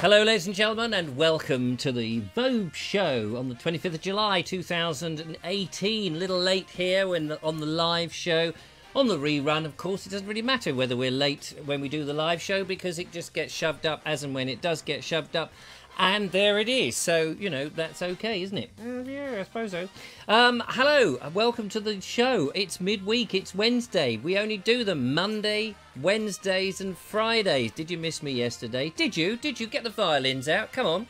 Hello ladies and gentlemen, and welcome to the Vobes show on the 25th of July 2018. A little late here on the live show. On the rerun, of course, it doesn't really matter whether we're late when we do the live show because it just gets shoved up as and when it does get shoved up. And there it is. So, you know, that's okay, isn't it? Yeah, I suppose so. Hello, welcome to the show. It's midweek, it's Wednesday. We only do them Monday, Wednesdays and Fridays. Did you miss me yesterday? Did you? Did you get the violins out? Come on.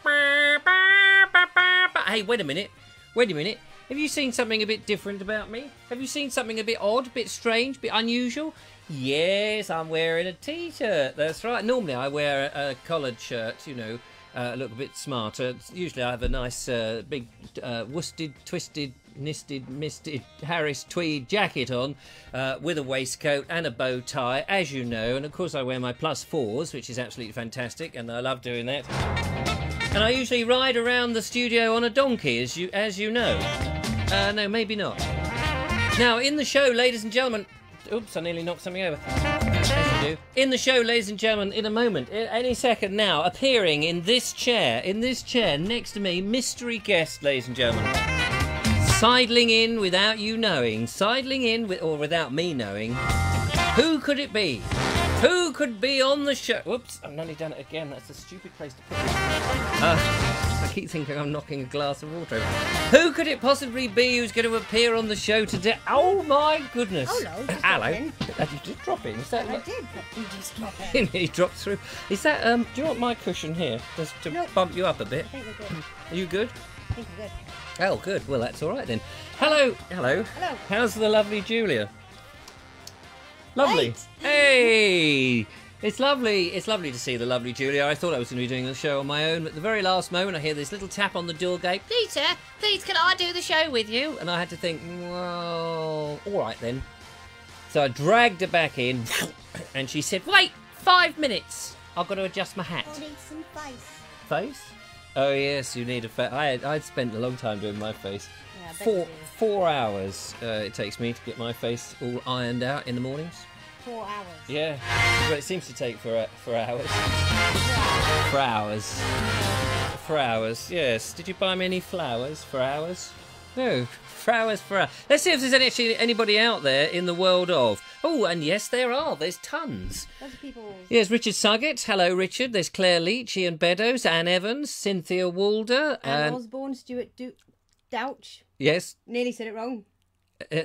Hey, wait a minute. Wait a minute. Have you seen something a bit different about me? Have you seen something a bit odd, a bit strange, a bit unusual? Yes, I'm wearing a t-shirt. That's right. Normally I wear a collared shirt, you know. Look a bit smarter. Usually I have a nice big worsted, twisted, nisted, misted Harris tweed jacket on with a waistcoat and a bow tie, as you know. And of course I wear my +4s, which is absolutely fantastic, and I love doing that. And I usually ride around the studio on a donkey, as you know. No, maybe not. Now, in the show, ladies and gentlemen... Oops, I nearly knocked something over. In the show, ladies and gentlemen, in a moment, any second now, appearing in this chair next to me, mystery guest, ladies and gentlemen. Sidling in without you knowing, or without me knowing. Who could it be? Who could be on the show? Whoops, I've nearly done it again. That's a stupid place to put it. I keep thinking I'm knocking a glass of water over. Who could it possibly be who's going to appear on the show today? Oh my goodness. Hello. You just drop in. Is that I did. You just drop in. He dropped through. Is that, do you want my cushion here? Just to bump you up a bit? I think we're good. Are you good? I think we're good. Oh, good. Well, that's all right then. Hello. Hello. Hello. How's the lovely Julia? Lovely. Right. Hey! It's lovely to see the lovely Julia. I thought I was going to be doing the show on my own, but at the very last moment I hear this little tap on the door gate. Peter, please can I do the show with you? And I had to think, well, all right then. So I dragged her back in, and she said, wait, 5 minutes. I've got to adjust my hat. I need some face. Face? Oh yes, you need a face. I'd spent a long time doing my face. Yeah, I bet you do. 4 hours it takes me to get my face all ironed out in the mornings. 4 hours. Yeah, well, it seems to take for hours. For hours. For hours, yes. Did you buy me any flowers for hours? No, for hours. Let's see if there's actually anybody out there in the world of... Oh, and yes, there are. There's tons. Lots of people. Yes, Richard Suggett. Hello, Richard. There's Claire Leach, Ian Beddoes, Anne Evans, Cynthia Walder. Anne Osborne, Stuart Douch. Yes. Nearly said it wrong.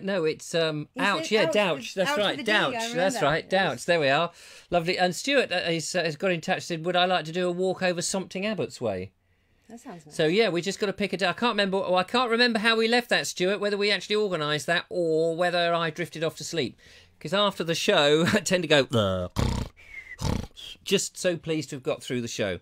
No, it's ouch. Yeah, Douch. That's Ouch right, with a D, Douch. That's right, Douch. There we are. Lovely. And Stuart has got in touch. Said, "Would I like to do a walk over Sompting Abbott's Way?" That sounds nice. So yeah, we just got to pick it up. I can't remember how we left that, Stuart. Whether we actually organised that or whether I drifted off to sleep. Because after the show, I tend to go. Just so pleased to have got through the show.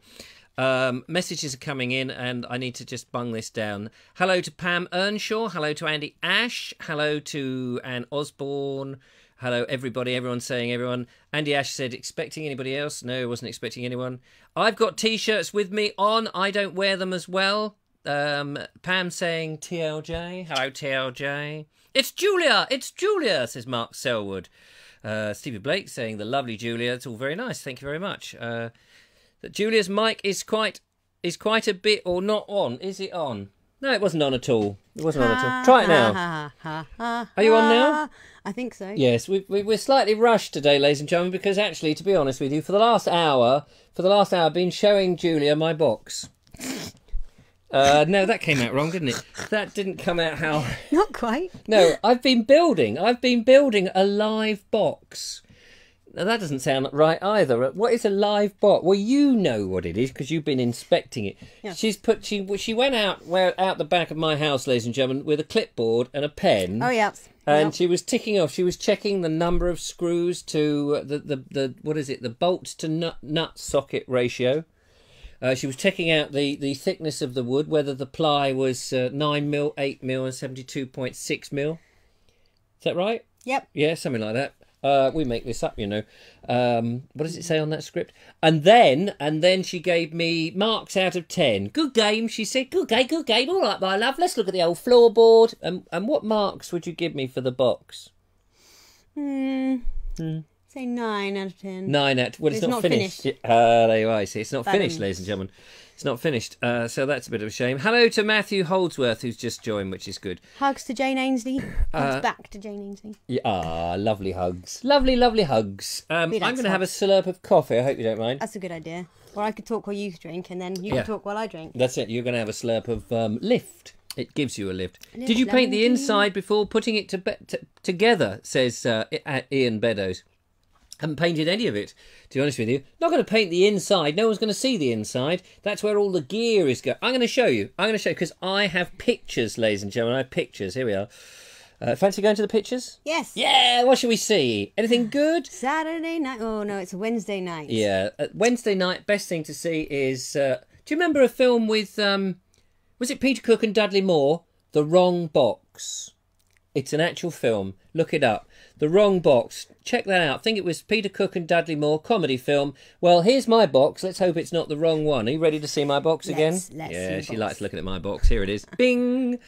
Messages are coming in and I need to just bung this down. Hello to Pam Earnshaw. Hello to Andy Ash. Hello to Anne Osborne. Hello everybody. Everyone's saying everyone. Andy Ash said, expecting anybody else? No, wasn't expecting anyone. I've got t-shirts with me on. I don't wear them as well. Pam saying TLJ. Hello TLJ. It's Julia. It's Julia, says Mark Selwood. Stevie Blake saying the lovely Julia. It's all very nice. Thank you very much. That Julia's mic is quite a bit or not on. Is it on? No, it wasn't on at all. It wasn't on at all. Try it now. Are you on now? I think so. Yes, we're slightly rushed today, ladies and gentlemen, because actually, to be honest with you, for the last hour, I've been showing Julia my box. No, that came out wrong, didn't it? That didn't come out how... Not quite. No, I've been building a live box. Now, that doesn't sound right either. What is a live box? Well, you know what it is because you've been inspecting it. Yeah. She went out the back of my house, ladies and gentlemen, with a clipboard and a pen. Oh yeah. And she was ticking off. She was checking the number of screws to the what is it? The bolt to nut socket ratio. She was checking out the thickness of the wood, whether the ply was 9mm, 8mm, and 72.6mm. Is that right? Yep. Yeah, something like that. We make this up, you know. What does it say on that script? And then she gave me marks out of 10. Good game, she said. Good game. All right, my love. Let's look at the old floorboard. And what marks would you give me for the box? Say 9 out of 10. 9 out. Well, it's not finished. There you are. See, it's not finished, ladies and gentlemen. It's not finished. So that's a bit of a shame. Hello to Matthew Holdsworth, who's just joined, which is good. Hugs to Jane Ainsley. Hugs back to Jane Ainsley. Yeah, lovely hugs. Lovely, lovely hugs. I'm going to have a slurp of coffee. I hope you don't mind. That's a good idea. Or I could talk while you drink, and then you can talk while I drink. That's it. You're going to have a slurp of lift. It gives you a lift. Did you paint the inside before putting it together, says Ian Beddoes. Haven't painted any of it, to be honest with you. Not going to paint the inside. No one's going to see the inside. That's where all the gear is going. I'm going to show you. Because I have pictures, ladies and gentlemen. I have pictures. Here we are. Fancy going to the pictures? Yes. Yeah, what shall we see? Anything good? Saturday night. Oh, no, it's a Wednesday night. Yeah, Wednesday night, best thing to see is... do you remember a film with... was it Peter Cook and Dudley Moore? The Wrong Box. It's an actual film. Look it up. The Wrong Box. Check that out. I think it was Peter Cook and Dudley Moore, comedy film. Well, here's my box. Let's hope it's not the wrong one. Are you ready to see my box again? Let's she likes looking at my box. Here it is. Bing!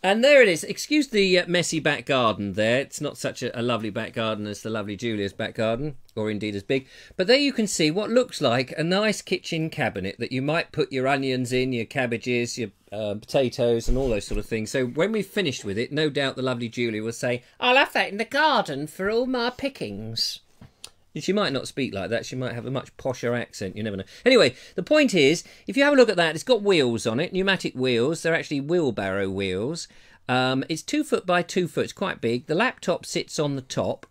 And there it is. Excuse the messy back garden there. It's not such a lovely back garden as the lovely Julia's back garden, or indeed as big. But there you can see what looks like a nice kitchen cabinet that you might put your onions in, your cabbages, your potatoes and all those sort of things. So when we've finished with it, no doubt the lovely Julia will say, I'll have that in the garden for all my pickings. She might not speak like that. She might have a much posher accent. You never know. Anyway, the point is, if you have a look at that, it's got wheels on it, pneumatic wheels. They're actually wheelbarrow wheels. It's 2 foot by 2 foot. It's quite big. The laptop sits on the top.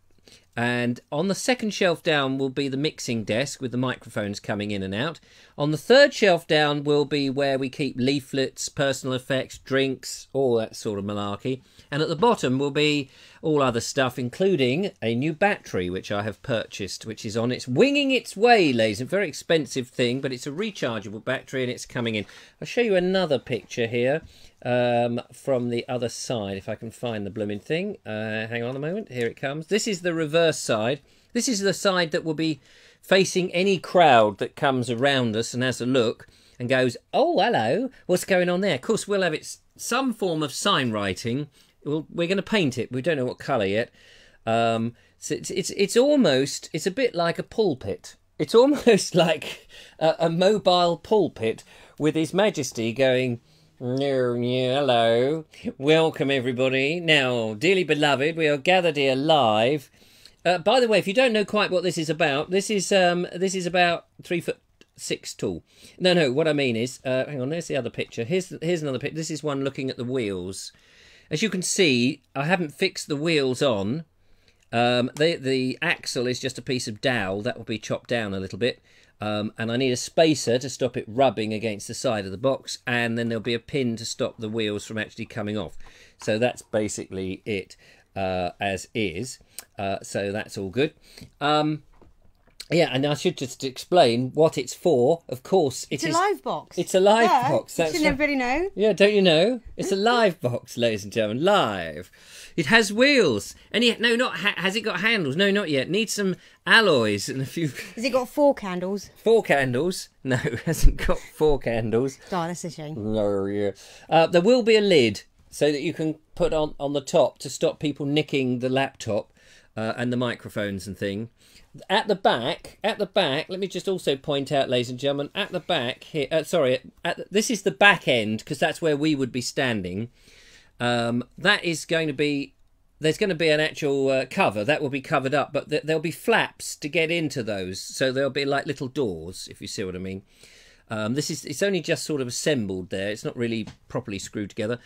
And on the second shelf down will be the mixing desk with the microphones coming in and out. On the third shelf down will be where we keep leaflets, personal effects, drinks, all that sort of malarkey. And at the bottom will be all other stuff, including a new battery, which I have purchased, which is on its winging its way, ladies. A very expensive thing, but it's a rechargeable battery and it's coming in. I'll show you another picture here from the other side, if I can find the blooming thing. Hang on a moment. Here it comes. This is the reverse side. This is the side that will be facing any crowd that comes around us and has a look and goes, oh, hello, what's going on there? Of course, we'll have some form of sign writing. We're going to paint it. We don't know what colour yet. So it's a bit like a pulpit. It's almost like a mobile pulpit with His Majesty going, hello, welcome everybody. Now, dearly beloved, we are gathered here live. By the way, if you don't know quite what this is about, this is about 3'6" tall. No, what I mean is, hang on, there's the other picture. Here's another picture. This is one looking at the wheels. As you can see, I haven't fixed the wheels on. The axle is just a piece of dowel. That will be chopped down a little bit. And I need a spacer to stop it rubbing against the side of the box. And then there'll be a pin to stop the wheels from actually coming off. So that's basically it as is. So that's all good. Yeah, and I should just explain what it's for. Of course, it's a live box. It's a live box. That's should everybody know? Yeah, don't you know? It's a live box, ladies and gentlemen. Live. It has wheels. And has it got handles? No, not yet. Needs some alloys and a few... Has it got 4 candles? 4 candles? No, it hasn't got 4 candles. Oh, that's a shame. No, yeah. There will be a lid so that you can put on the top to stop people nicking the laptop and the microphones and thing. At the back, let me just also point out, ladies and gentlemen, at the back here, this is the back end, because that's where we would be standing. That is going to be, there's going to be an actual cover, that will be covered up, but there'll be flaps to get into those, so there'll be like little doors, if you see what I mean. It's only just sort of assembled there, it's not really properly screwed together.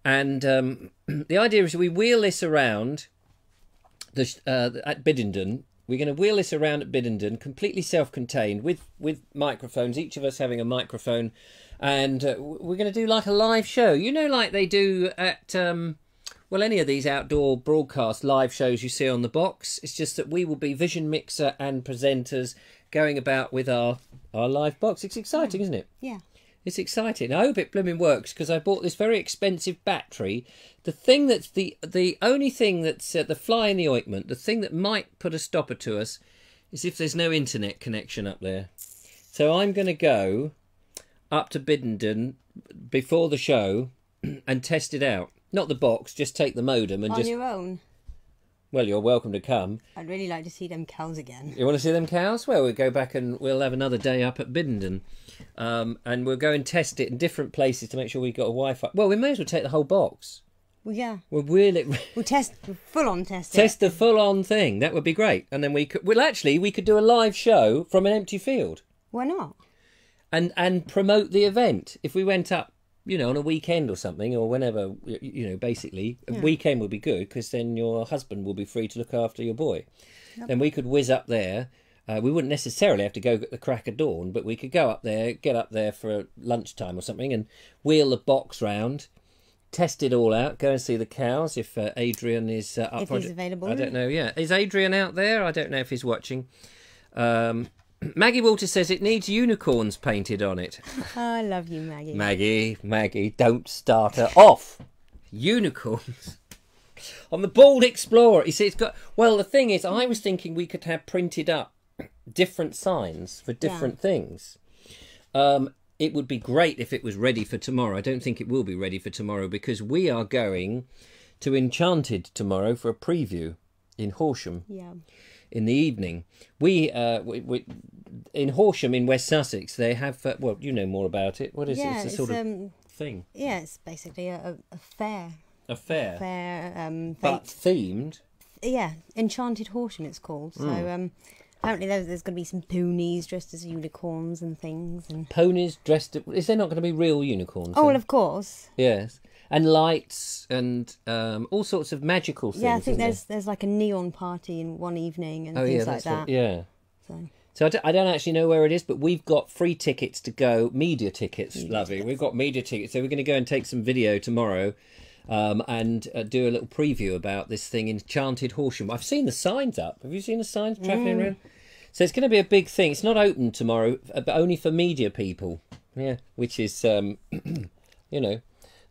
And the idea is we wheel this around at Biddenden. We're going to wheel this around at Biddenden, completely self-contained, with microphones, each of us having a microphone, and we're going to do like a live show. You know, like they do at, well, any of these outdoor broadcast live shows you see on the box. It's just that we will be vision mixer and presenters going about with our live box. It's exciting, isn't it? Yeah. It's exciting. I hope it blooming works, because I bought this very expensive battery. The thing that's the only thing that's the fly in the ointment, the thing that might put a stopper to us, is if there's no internet connection up there. So I'm going to go up to Biddenden before the show and test it out. Not the box, just take the modem and on your own. Well, you're welcome to come. I'd really like to see them cows again. You want to see them cows? Well, we'll go back and we'll have another day up at Biddenden. And we'll go and test it in different places to make sure we've got a Wi-Fi. Well, we may as well take the whole box. Well, yeah. We'll full-on test it. Test the full-on thing. That would be great. And then we could... Well, actually, we could do a live show from an empty field. Why not? And promote the event. If we went up, you know, on a weekend or something, or whenever, you know, basically, a weekend would be good, because then your husband will be free to look after your boy. Yep. Then we could whiz up there. We wouldn't necessarily have to go at the crack of dawn, but we could go up there, get up there for lunchtime or something, and wheel the box round, test it all out, go and see the cows if Adrian is up. If he's available. I don't know, yeah. Is Adrian out there? I don't know if he's watching. Maggie Walters says it needs unicorns painted on it. Oh, I love you, Maggie. Maggie, don't start her off. Unicorns. On the Bald Explorer, you see, it's got... Well, the thing is, I was thinking we could have printed up different signs for different things. It would be great if it was ready for tomorrow. I don't think it will be ready for tomorrow because we are going to Enchanted tomorrow for a preview in Horsham. Yeah. In the evening. We in Horsham in West Sussex, they have... well, you know more about it. What is it? It's a sort of thing. Yeah, it's basically a fair. A fair? Fair. But themed? Yeah, Enchanted Horsham it's called. So apparently there's going to be some ponies dressed as unicorns and things. And ponies dressed... Is there not going to be real unicorns? Oh, well, of course. Yes. And lights and all sorts of magical things. Yeah, I think there's like a neon party in one evening and things like that. Yeah. So I don't actually know where it is, but we've got free tickets to go, media tickets, lovely. We've got media tickets, so we're going to go and take some video tomorrow and do a little preview about this thing, Enchanted Horsham. I've seen the signs up. Have you seen the signs travelling around? So it's going to be a big thing. It's not open tomorrow, but only for media people. Yeah, which is, you know,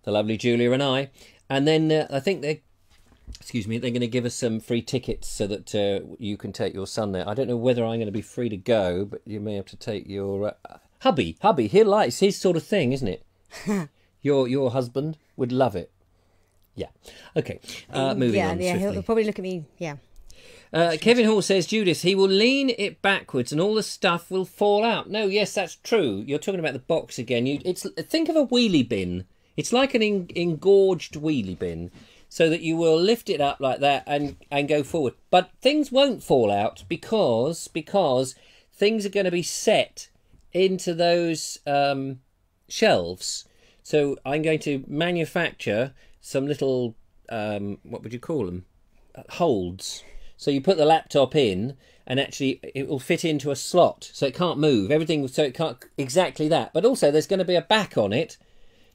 the lovely Julia and I. And then I think they're going to give us some free tickets so that you can take your son there. I don't know whether I'm going to be free to go, but you may have to take your hubby. He likes his sort of thing, isn't it? Your husband would love it. Yeah. Okay. Moving on. Yeah, he'll probably look at me. Yeah. Kevin Hall says, Judith, he will lean it backwards and all the stuff will fall out. No, yes, that's true. You're talking about the box again. Think of a wheelie bin. It's like an engorged wheelie bin, so that you will lift it up like that and go forward. But things won't fall out because things are going to be set into those shelves. So I'm going to manufacture some little, what would you call them? Holds. So you put the laptop in and actually it will fit into a slot. So it can't move. Everything, so it can't exactly that. But also there's going to be a back on it.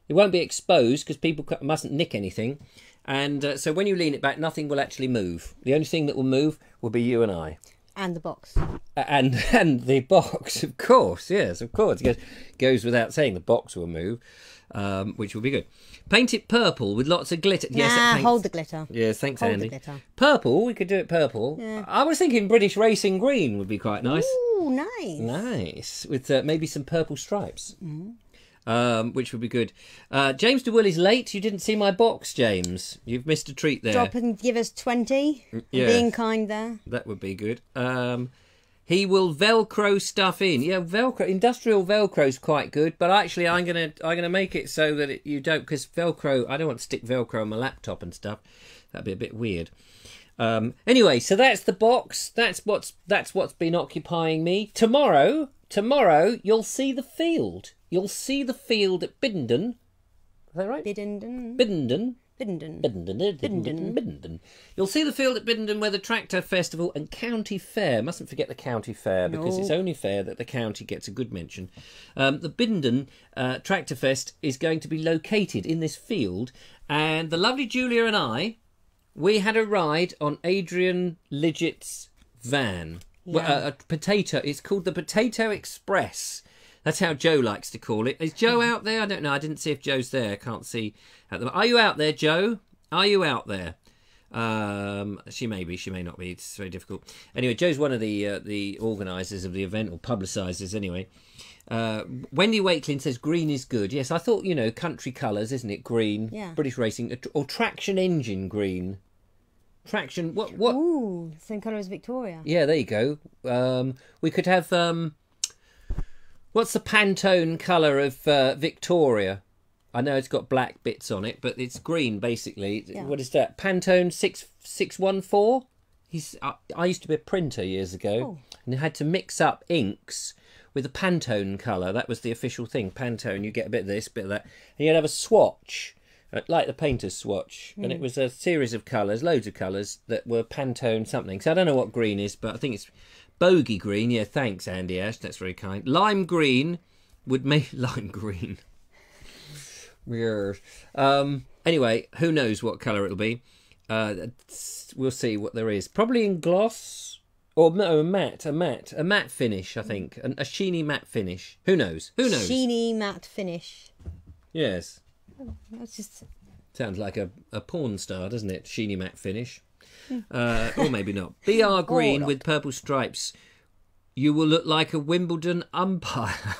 It won't be exposed because people mustn't nick anything. And so when you lean it back, nothing will actually move. The only thing that will move will be you and I. And the box. And the box, of course. Yes, of course. It goes without saying the box will move, which will be good. Paint it purple with lots of glitter. Yes, hold the glitter. Yes, thanks, hold Andy. The glitter. Purple, we could do it purple. Yeah. I was thinking British Racing Green would be quite nice. Ooh, nice. Nice. With maybe some purple stripes. Which would be good. James DeWill is late. You didn't see my box, James. You've missed a treat there. Drop and give us 20. Yeah. Being kind there. That would be good. He will Velcro stuff in. Yeah, Velcro, industrial Velcro's quite good, but actually I'm gonna make it so that you don't, because Velcro, I don't want to stick Velcro on my laptop and stuff. That'd be a bit weird. Anyway, so that's the box. That's what's been occupying me. Tomorrow you'll see the field. You'll see the field at Biddenden. Is that right? Biddenden. You'll see the field at Biddenden where the Tractor Festival and County Fair. Mustn't forget the County Fair because it's only fair that the county gets a good mention. The Biddenden Tractor Fest is going to be located in this field, and the lovely Julia and I, we had a ride on Adrian Lidgett's van. Yeah. It's called the Potato Express. That's how Joe likes to call it. Is Joe out there? I don't know. I didn't see if Joe's there. I can't see. Are you out there, Joe? Are you out there? She may be. She may not be. It's very difficult. Anyway, Joe's one of the organisers of the event, or publicisers anyway. Wendy Wakelin says green is good. Yes, I thought, country colours, isn't it? Green. Yeah. British Racing. Or traction engine green. fraction. What? Ooh, same colour as Victoria. Yeah, there you go. We could have. What's the Pantone colour of Victoria? I know it's got black bits on it, but it's green basically. Yeah. What is that? Pantone 614. I used to be a printer years ago, and I had to mix up inks with a Pantone colour. That was the official thing. Pantone, you get a bit of this, bit of that, and you'd have a swatch, like the painter's swatch, and it was a series of colours, loads of colours that were Pantone something. So I don't know what green is, but I think it's bogey green. Yeah, thanks, Andy Ash. That's very kind. Lime green would make lime green. Weird. Anyway, who knows what colour it'll be? We'll see what there is. Probably in gloss or no, a matte finish. I think a sheeny matte finish. Who knows? Who knows? Sheeny matte finish. Yes. That's just sounds like a porn star, doesn't it? Sheeny matte finish. Or maybe not. BR green with purple stripes. You will look like a Wimbledon umpire.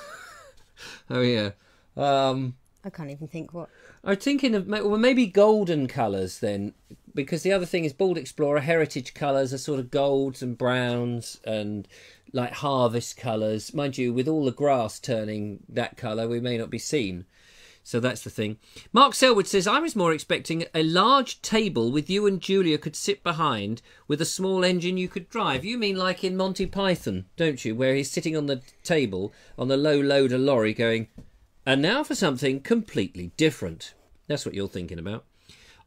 Oh yeah. I can't even think what. I'm thinking of maybe golden colours then, because the other thing is Bald Explorer heritage colours are sort of golds and browns and like harvest colours. Mind you, with all the grass turning that colour, we may not be seen. So that's the thing. Mark Selwood says, I was more expecting a large table with you and Julia could sit behind with a small engine you could drive. You mean like in Monty Python, don't you? Where he's sitting on the table on the low loader lorry going... And now for something completely different. That's what you're thinking about.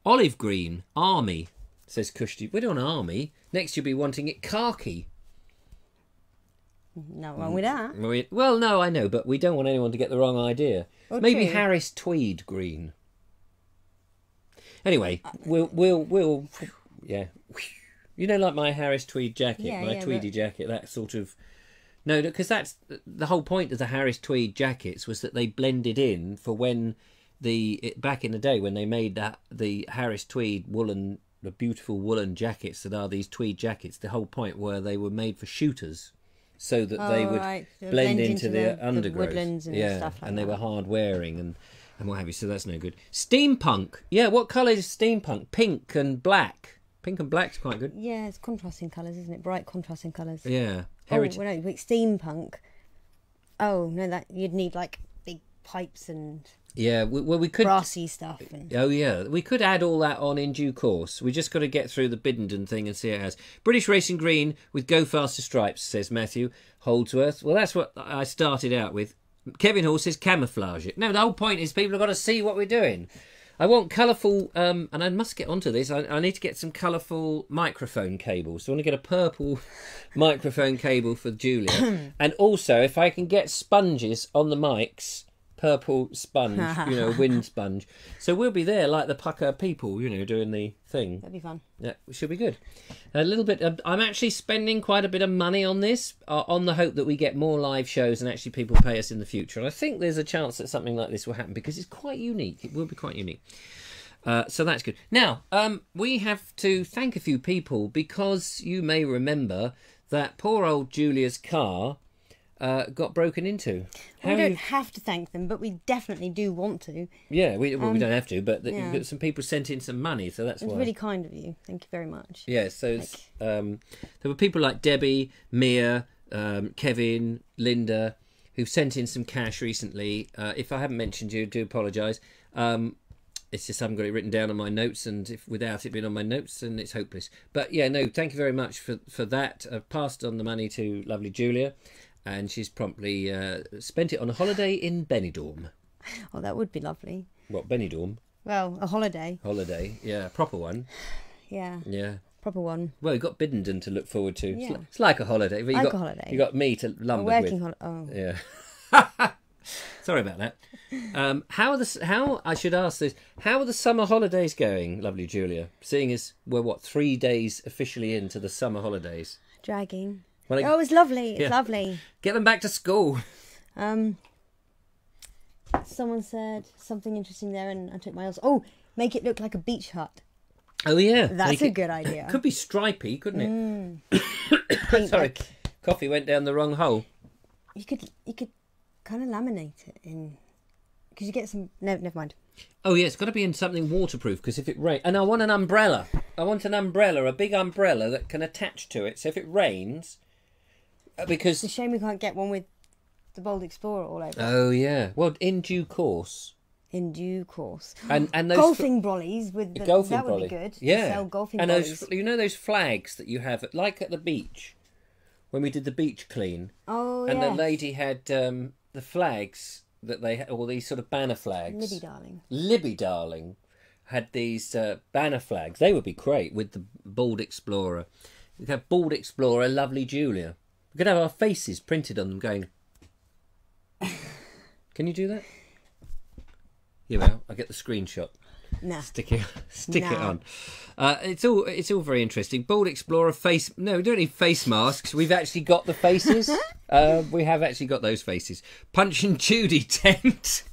Olive green, army, says Kushti. We don't want army. Next you'll be wanting it khaki. No wrong with that. Well, no, I know, but we don't want anyone to get the wrong idea. Well, maybe true. Harris tweed green. Anyway, we'll yeah. You know, like my Harris tweed jacket, my tweedy jacket, that sort of... No, because that's the whole point of the Harris tweed jackets was that they blended in for when back in the day when they made the Harris tweed woolen, the beautiful woolen jackets that are these tweed jackets. The whole point were they were made for shooters, so that they would blend into the undergrowth, woodlands and stuff like and that. They were hard wearing and what have you. So that's no good. Steampunk, yeah. What colour is steampunk? Pink and black. Pink and black's quite good. Yeah, it's contrasting colours, isn't it? Bright contrasting colours. Yeah. Heritage. Oh, well, no, steampunk. Oh, no, that you'd need, like, big pipes and... Yeah, well, we could... Brassy stuff. And... Oh, yeah. We could add all that on in due course. We just got to get through the Biddenden thing and see how it has. British Racing Green with Go Faster Stripes, says Matthew Holdsworth. Well, that's what I started out with. Kevin Hall says camouflage it. No, the whole point is people have got to see what we're doing. I want colourful, and I must get onto this, I need to get some colourful microphone cables. So I want to get a purple microphone cable for Julia. And also, if I can get sponges on the mics, purple sponge, wind sponge. So we'll be there like the pucker people, doing the thing. That'd be fun. Yeah, it should be good. A little bit, I'm actually spending quite a bit of money on this, on the hope that we get more live shows and actually people pay us in the future. And I think there's a chance that something like this will happen because it's quite unique. It will be quite unique. So that's good. Now, we have to thank a few people because you may remember that poor old Julia's car got broken into. We don't have to thank them, but we definitely do want to. Yeah, we don't have to, but some people sent in some money, so that's why. It's really kind of you. Thank you very much. Yeah, so there were people like Debbie, Mia, Kevin, Linda, who've sent in some cash recently. If I haven't mentioned you, I do apologise. It's just I haven't got it written down on my notes, and if without it being on my notes, then it's hopeless. But yeah, no, thank you very much for that. I've passed on the money to lovely Julia. And she's promptly spent it on a holiday in Benidorm. Oh, that would be lovely. What, Benidorm? Well, a holiday. Holiday, yeah, a proper one. Yeah. Yeah. Proper one. Well, you've got Biddenden to look forward to. Yeah. It's like a holiday. But a holiday. You got me to lumber with. Oh. Yeah. Sorry about that. How I should ask this? How are the summer holidays going, lovely Julia? Seeing as we're 3 days officially into the summer holidays. Dragging. Oh, it's lovely. It's lovely. Get them back to school. Someone said something interesting there, and I took my else. Oh, make it look like a beach hut. Oh yeah, that's a good idea. Could be stripy, couldn't it? Sorry, coffee went down the wrong hole. You could kind of laminate it in, because you get some. No, never mind. Oh yeah, it's got to be in something waterproof because if it rains, and I want an umbrella. I want an umbrella, a big umbrella that can attach to it. So if it rains, because It's a shame we can't get one with the Bold Explorer all over. Oh yeah. Well, in due course. In due course. And those golfing brollies with the, golfing that would brolly. be good. Yeah. Sell golfing and brollies. those, you know, those flags that you have, like at the beach, when we did the beach clean. Oh and yeah. the lady had the flags that they had, all these sort of banner flags. Libby darling. Libby darling had these banner flags. They would be great with the Bald Explorer. We could have Bald Explorer, Lovely Julia. We could have our faces printed on them going. Can you do that? Here we are. I'll get the screenshot. Nah. Stick it on. It's all very interesting. Bald Explorer face. No, we don't need face masks. We've actually got the faces. We have actually got those faces. Punch and Judy tent.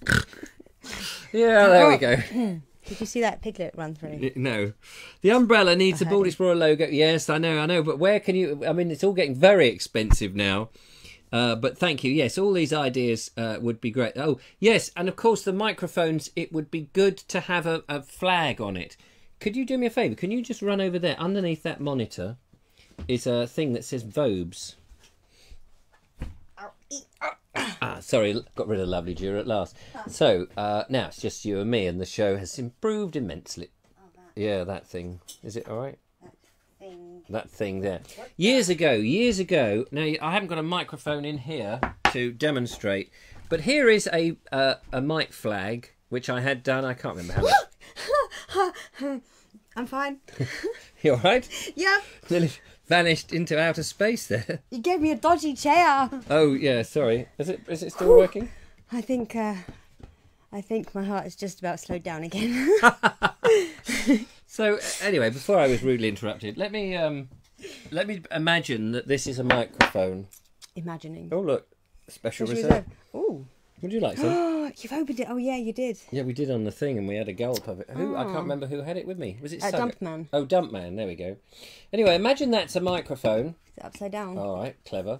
Yeah, there we go. Did you see that piglet run through? No. The umbrella needs a Bald Explorer logo. Yes, I know. But where can you... I mean, it's all getting very expensive now. But thank you. Yes, all these ideas would be great. Oh, yes. And of course, the microphones, it would be good to have a flag on it. Could you do me a favour? Can you just run over there? Underneath that monitor is a thing that says Vobes. Sorry, got rid of Lovely Julia at last. So, now it's just you and me, and the show has improved immensely. Yeah, that thing. Is it all right? That thing there. Years ago. Now, I haven't got a microphone in here to demonstrate, but here is a mic flag, which I had done. I can't remember how much. I'm fine. You all right? Yeah. Nearly vanished into outer space there. You gave me a dodgy chair. Oh, yeah, sorry. Is it still working? I think my heart has just about slowed down again. So anyway, before I was rudely interrupted, let me imagine that this is a microphone. Imagining. Oh look, special reserve. Oh. Would you like some? You've opened it. Oh yeah, you did. Yeah, we did on the thing, and we had a gulp of it. Who? I can't remember who had it with me. Was it Dumpman? Oh, Dumpman. There we go. Anyway, imagine that's a microphone. Is it upside down? All right, clever.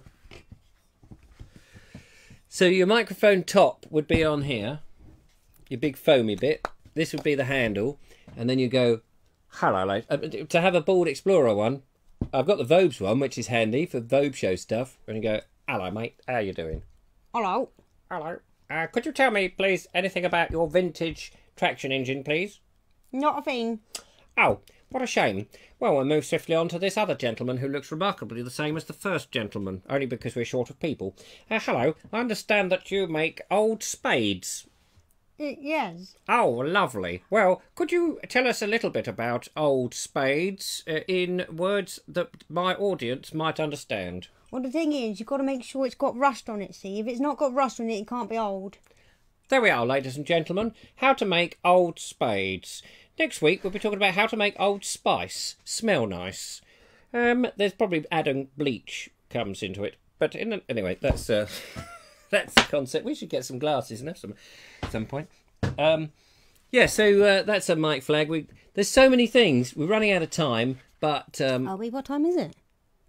So your microphone top would be on here, your big foamy bit. This would be the handle, and then you go, hello, ladies. To have a Bald Explorer one, I've got the Vobes one, which is handy for Vobe show stuff. And you go, hello, mate, how you doing? Hello. Hello. Could you tell me, please, anything about your vintage traction engine, please? Not a thing. Oh, what a shame. Well, we'll move swiftly on to this other gentleman who looks remarkably the same as the first gentleman, only because we're short of people. Hello, I understand that you make old spades. Yes. Oh, lovely. Well, could you tell us a little bit about old spades in words that my audience might understand? Well, the thing is, you've got to make sure it's got rust on it, see? If it's not got rust on it, it can't be old. There we are, ladies and gentlemen. How to make old spades. Next week, we'll be talking about how to make Old Spice smell nice. There's probably adding bleach comes into it. But anyway, that's the concept. We should get some glasses and have some at some point. Yeah, so that's a mic flag. There's so many things. We're running out of time, but... Are we? What time is it?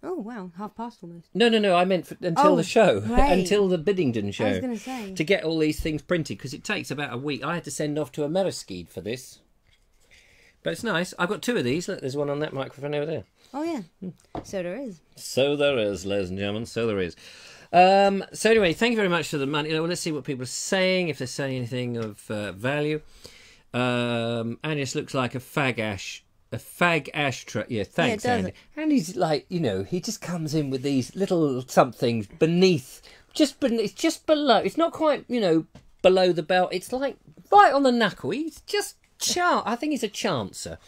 Oh, wow, 5:30 almost. No, I meant until the show. Right. Until the Biddington show. I was going to say. To get all these things printed, because it takes about a week. I had to send off to Ameriskede for this. But it's nice. I've got two of these. Look, there's one on that microphone over there. Oh, yeah. So there is. So there is, ladies and gentlemen. So there is. So anyway, thank you very much for the money. Let's see what people are saying, if they're saying anything of value. Angus looks like a fag ashtray. Yeah, thanks, Andy. And he's like, he just comes in with these little somethings beneath, just below. It's not quite, below the belt. It's like right on the knuckle. He's just I think he's a chancer.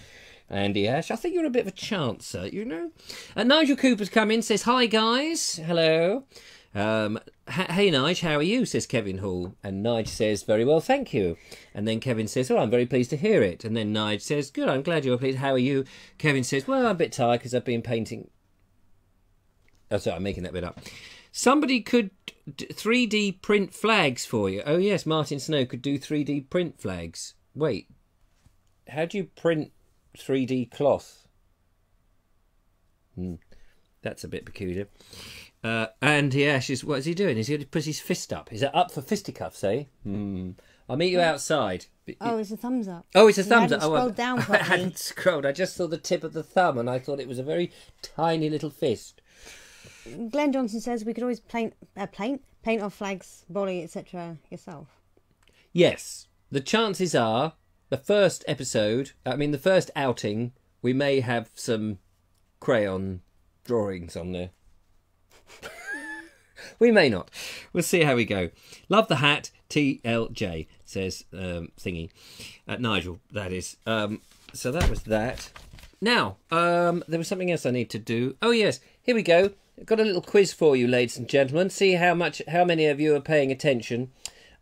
Andy Ash, I think you're a bit of a chancer, And Nigel Cooper's come in, says, hi guys, hello. Hey Nige, how are you? Says Kevin Hall. And Nige says, very well, thank you. And then Kevin says, I'm very pleased to hear it. And then Nige says, good, I'm glad you're pleased. How are you? Kevin says, well, I'm a bit tired because I've been painting. Oh, sorry, I'm making that bit up. Somebody could 3D print flags for you. Oh yes, Martin Snow could do 3D print flags. Wait, how do you print 3D cloth? That's a bit peculiar. And Ash is, what is he doing? Is he going to put his fist up? Is it up for fisticuffs, eh? I'll meet you outside. Oh, it's a thumbs up. Oh, it's a thumbs up. Scrolled down I properly. hadn't scrolled. I just saw the tip of the thumb and I thought it was a very tiny little fist. Glenn Johnson says we could always paint off flags, bolly, etc. yourself. Yes. The chances are, the first outing, we may have some crayon drawings on there. We may not. We'll see how we go. Love the hat, TLJ, says Thingy. Nigel, that is. So that was that. Now, there was something else I need to do. Oh, yes. Here we go. I've got a little quiz for you, ladies and gentlemen. See how many of you are paying attention.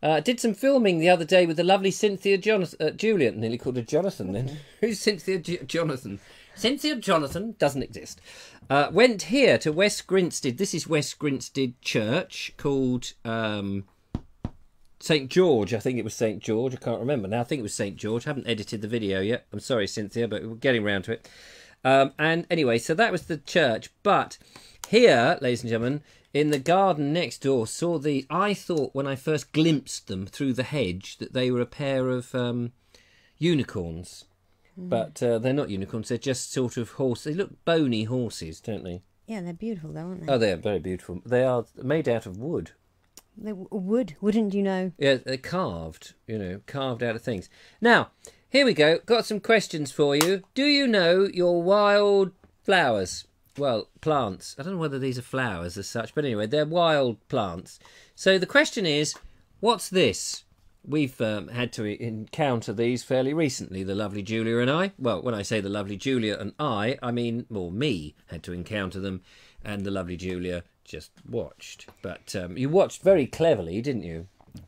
Did some filming the other day with the lovely Cynthia Juliet. Nearly called her Jonathan then. Who's Cynthia Jonathan? Cynthia Jonathan doesn't exist. Went here to West Grinstead. This is West Grinstead Church called St George. I think it was St George. I can't remember now. I think it was St George. I haven't edited the video yet. I'm sorry, Cynthia, but we're getting round to it. And anyway, so that was the church. But here, ladies and gentlemen, in the garden next door, I thought when I first glimpsed them through the hedge that they were a pair of unicorns. But they're not unicorns, they're just sort of horses. They look bony horses, don't they? Yeah, they're beautiful though, aren't they? Oh, they're very beautiful. They are made out of wood. They wood, wouldn't you know? Yeah, they're carved, carved out of things. Now, here we go. Got some questions for you. Do you know your wild flowers? Well, plants. I don't know whether these are flowers as such, but anyway, they're wild plants. So the question is, what's this? We've had to encounter these fairly recently, the lovely Julia and I. Well, when I say the lovely Julia and I mean, well, me had to encounter them, and the lovely Julia just watched. But you watched very cleverly, didn't you?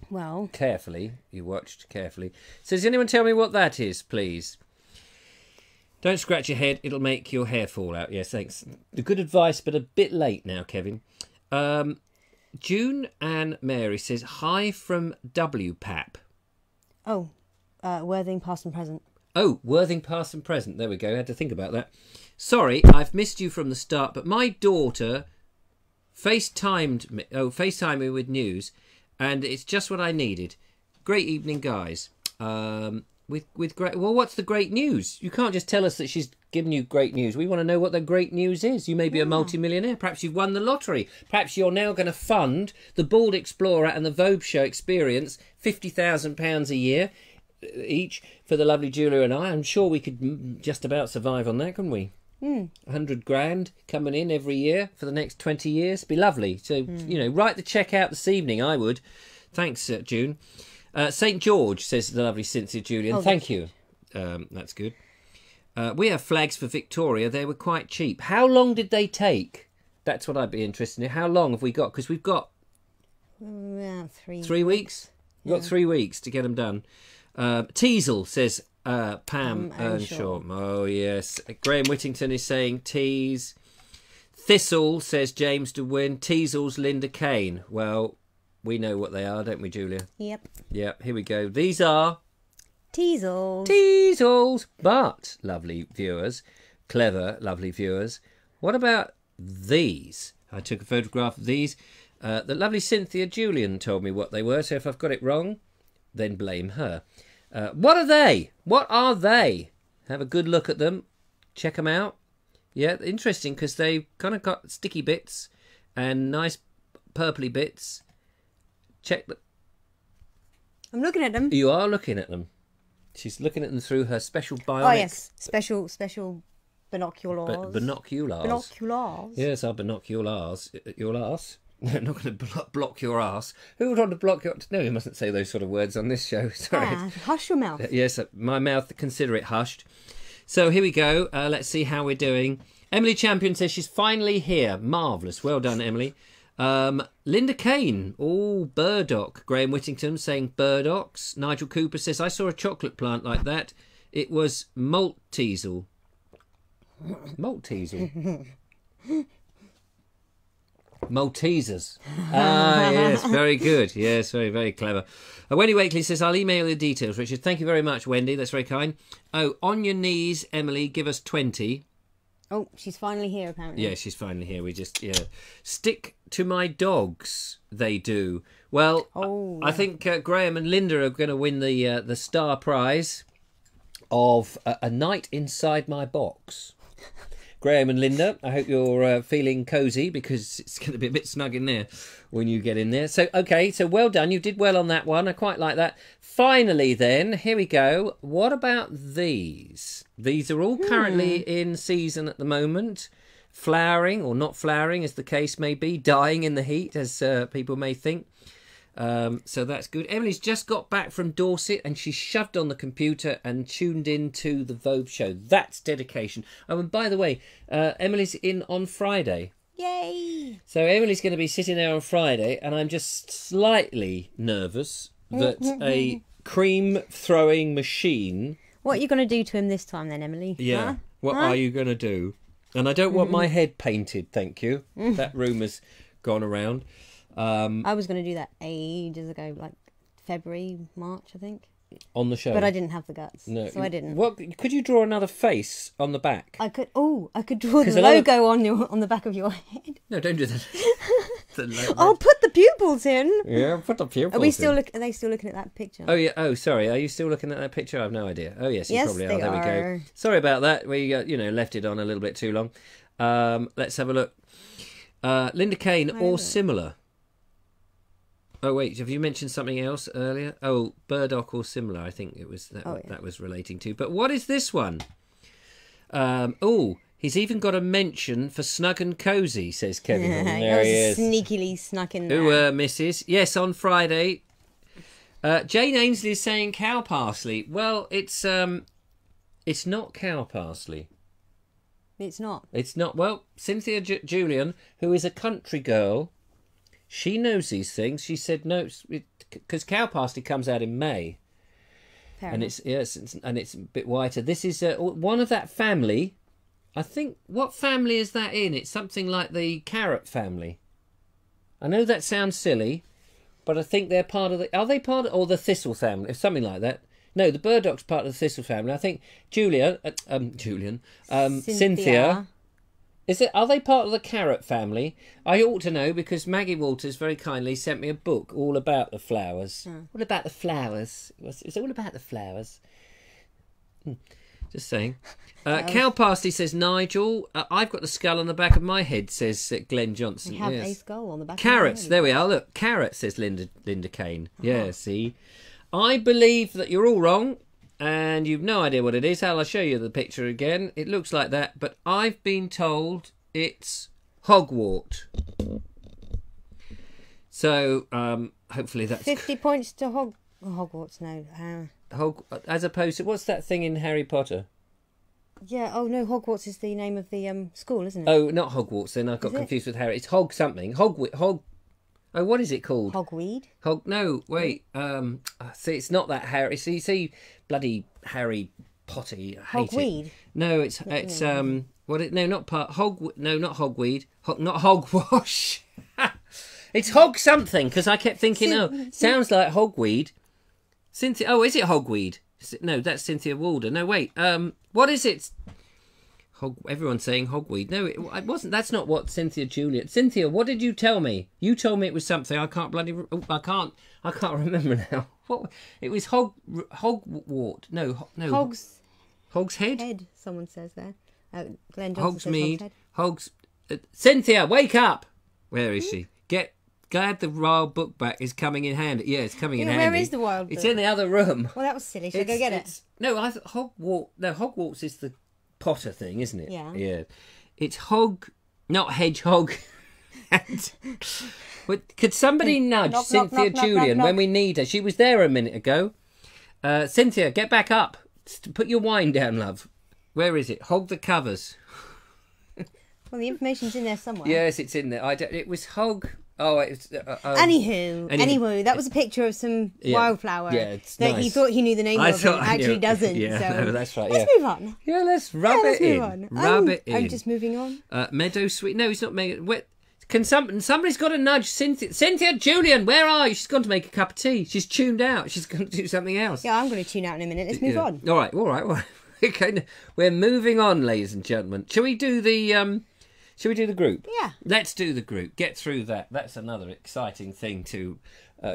Well, Carefully. You watched carefully. So does anyone tell me what that is, please? Don't scratch your head. It'll make your hair fall out. Yes, thanks. Good advice, but a bit late now, Kevin. June Ann Mary says, hi from WPAP. Oh, Worthing, past and present. Oh, Worthing, past and present. There we go. I had to think about that. Sorry, I've missed you from the start, but my daughter FaceTimed me with news, and it's just what I needed. Great evening, guys. With great. Well, what's the great news? You can't just tell us that she's given you great news. We want to know what the great news is. You may be a multi-millionaire. Perhaps you've won the lottery. Perhaps you're now going to fund the Bald Explorer and the Vobes Show Experience, £50,000 a year each for the lovely Julia and I. I'm sure we could just about survive on that, couldn't we? 100 grand coming in every year for the next 20 years. Be lovely. So, write the cheque out this evening, I would. Thanks, June. St George, says the lovely Cynthia Julian. Oh, thank you. That's good. We have flags for Victoria. They were quite cheap. How long did they take? That's what I'd be interested in. How long have we got? Because we've got... 3 weeks? We've got 3 weeks to get them done. Teasel, says Pam Earnshaw. Oh, yes. Graham Whittington is saying tease. Thistle, says James DeWin. Teasel's Linda Kane. Well, we know what they are, don't we, Julia? Yep. Yep, here we go. These are... Teasels. Teasels. But, lovely viewers, clever, lovely viewers, what about these? I took a photograph of these. The lovely Cynthia Julian told me what they were, so if I've got it wrong, then blame her. What are they? What are they? Have a good look at them. Check them out. Yeah, interesting, because they've kind of got sticky bits and nice purpley bits. Check them. I'm looking at them. You are looking at them. She's looking at them through her special bionic... Oh, yes. Special binoculars. Binoculars. Binoculars. Yes, our binoculars. Your arse. No, I'm not going to block your arse. Who would want to block your... No, you mustn't say those sort of words on this show. Sorry. Hush your mouth. Yes, my mouth, consider it hushed. So here we go. Let's see how we're doing. Emily Champion says she's finally here. Marvellous. Well done, Emily. Linda Kane. Oh, burdock. Graham Whittington saying burdocks. Nigel Cooper says, I saw a chocolate plant like that. It was Malteser. Malteser. Maltesers. Ah, yes, very good. Yes, very, very clever. Wendy Wakely says, I'll email you the details, Richard. Thank you very much, Wendy. That's very kind. Oh, on your knees, Emily, give us 20. Oh, she's finally here, apparently. Yeah, she's finally here. We just, stick to my dogs, they do. Well, I think Graham and Linda are going to win the star prize of a night inside my box. Graham and Linda, I hope you're feeling cosy, because it's going to be a bit snug in there when you get in there. So, okay, so well done. You did well on that one. I quite like that. Finally, then, here we go. What about these? These are all currently in season at the moment. Flowering, or not flowering, as the case may be. Dying in the heat, as people may think. So that's good. Emily's just got back from Dorset, and she shoved on the computer and tuned into the Vobes show. That's dedication. Oh, and by the way, Emily's in on Friday. Yay! So Emily's going to be sitting there on Friday, and I'm just slightly nervous that a cream throwing machine... What are you going to do to him this time then, Emily? Yeah. Huh? What are you going to do? And I don't want my head painted, thank you. That rumour's gone around. I was going to do that ages ago, like February, March, I think. On the show? But I didn't have the guts, no. so I didn't. What could you draw another face on the back? I could. Oh, I could draw the logo on the back of your head. No, don't do that. I'll put the pupils in. Yeah, put the pupils. Are we still Are they still looking at that picture? Oh yeah. Oh, sorry. Are you still looking at that picture? I have no idea. Oh yes, you probably are. There we go. Sorry about that. We left it on a little bit too long. Let's have a look. Linda Kane or similar. Oh wait, have you mentioned something else earlier? Oh, burdock or similar. I think it was that was relating to. But what is this one? He's even got a mention for snug and cosy, says Kevin. There he is. Sneakily snuck in there. Who Mrs. Yes, on Friday. Jane Ainsley is saying cow parsley. Well, it's not cow parsley. It's not. It's not. Well, Cynthia Julian, who is a country girl. She knows these things. She said no, because cow parsley comes out in May, and it's a bit whiter. This is one of that family. I think, what family is that in? It's something like the carrot family. I know that sounds silly, but I think they're part of the. Are they part of, or the thistle family? Something like that. No, the burdock's part of the thistle family. I think Cynthia. Are they part of the carrot family? I ought to know, because Maggie Walters very kindly sent me a book all about the flowers. All about the flowers. It's all about the flowers. Just saying. Cow parsley, says Nigel. I've got the skull on the back of my head, says Glenn Johnson. We have a skull on the back carrots, of my head. There we are. Look, carrots, says Linda Kane. Yeah, see. I believe that you're all wrong. And you've no idea what it is. I'll show you the picture again. It looks like that, but I've been told it's hogwort. So hopefully that's 50 points to Hogwarts. No, as opposed to, what's that thing in Harry Potter? Yeah. Oh no, Hogwarts is the name of the school, isn't it? Oh, not Hogwarts. Then I got confused with Harry. It's Hog something. Hog. Oh, what is it called? Hogweed? No, wait. See, it's not that Harry. See, bloody Harry Potter. I hate Hogweed? it. No, it's what? No, not part. No, not hogweed. Not hogwash. It's hog something, because I kept thinking, sounds like hogweed. Cynthia. Oh, is it hogweed? No, that's Cynthia Walder. No, wait. What is it? Everyone's saying hogweed. No, it wasn't. That's not what Cynthia Julian. Cynthia, what did you tell me? You told me it was something. I can't I can't remember now. What? It was hogwort. No. Hog's head. Someone says there. Glenn Johnson Hogsmeade. Cynthia, wake up! Where is she? Glad the wild book back is coming in handy. Yeah, it's coming in handy. Where is the wild book? It's in the other room. Well, that was silly. Should I go get it? No, Hogwarts is the Potter thing, isn't it? Yeah. Yeah. It's not hedgehog. Could somebody nudge Cynthia Julian when we need her? She was there a minute ago. Cynthia, get back up. Put your wine down, love. Where is it? Hog the covers. Well, the information's in there somewhere. Yes, it's in there. It was hog. Oh, it's. Anywho, that was a picture of some wildflower it's that nice. he thought he knew the name of, and actually doesn't. Yeah, so no, that's right. Let's move on. Yeah, let's rub it in. Rub it in. I'm just moving on. Meadow Sweet. No, it's not Meadow. Somebody's got to nudge Cynthia. Cynthia Julian, where are you? She's gone to make a cup of tea. She's tuned out. She's going to do something else. Yeah, I'm going to tune out in a minute. Let's move on. All right. We're moving on, ladies and gentlemen. Shall we do the group? Yeah. Let's do the group. Get through that. That's another exciting thing to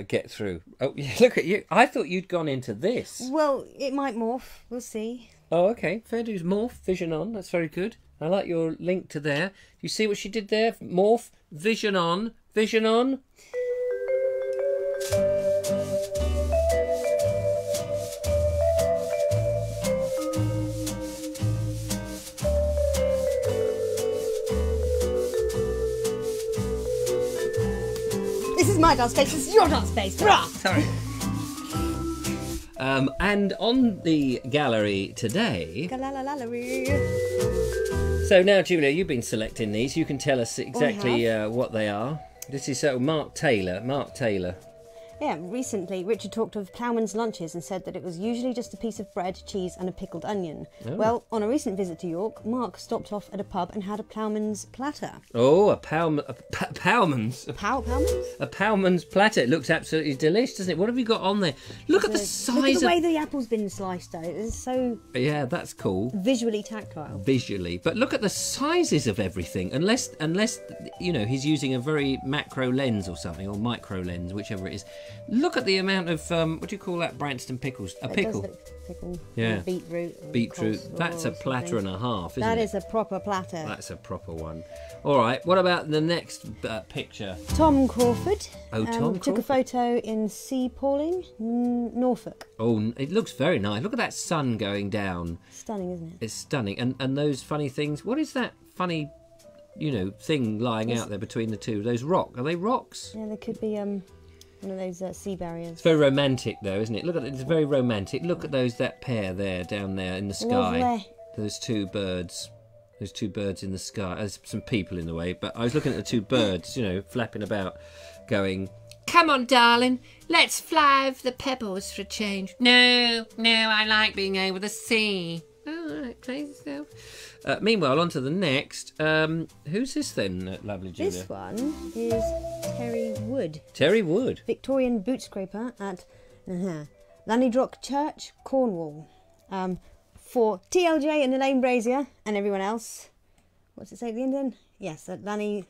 get through. Oh, yeah, look at you. I thought you'd gone into this. Well, it might morph. We'll see. Oh, okay. Fair dues. Morph, vision on. That's very good. I like your link to there. You see what she did there? Morph, vision on, vision on. This is my dance space. This is your dance space. Rah! Sorry. And on the gallery today... So now, Julia, you've been selecting these. You can tell us exactly what they are. This is Mark Taylor. Mark Taylor. Yeah, recently Richard talked of ploughman's lunches and said that it was usually just a piece of bread, cheese and a pickled onion. Oh. Well, on a recent visit to York, Mark stopped off at a pub and had a ploughman's platter. Oh, a ploughman's platter. It looks absolutely delicious, doesn't it? What have you got on there? Look at the size Look at the way the apple's been sliced out. It's so... Yeah, that's cool. Visually tactile. Visually. But look at the sizes of everything. Unless, you know, he's using a very macro lens or something, or micro lens, whichever it is. Look at the amount of what do you call that? Branston pickles. A pickle. Pickle. Yeah. Beetroot. Beetroot. That's a platter and a half, isn't it? That is a proper platter. That's a proper one. All right. What about the next picture? Tom Crawford. Oh, Tom Crawford. Took a photo in Sea Pauling, Norfolk. Oh, it looks very nice. Look at that sun going down. Stunning, isn't it? It's stunning. And those funny things. What is that funny, you know, thing lying out there between the two? Those rocks. Are they rocks? Yeah, they could be one of those sea barriers. It's very romantic, though, isn't it? Look at it. It's very romantic. Look at that pair there, down there in the sky. Lovely. Those two birds. Those two birds in the sky. There's some people in the way, but I was looking at the two birds, you know, flapping about, going, "Come on, darling, let's fly over the pebbles for a change." No, I like being over the sea. Oh, all right, crazy stuff. Meanwhile, on to the next. Who's this then, lovely Julia? This one is Terry Wood. Terry Wood. Victorian boot scraper at Llanidrock Church, Cornwall. For TLJ and Elaine Brazier and everyone else. What's it say at the end then? Yes, at Lanny...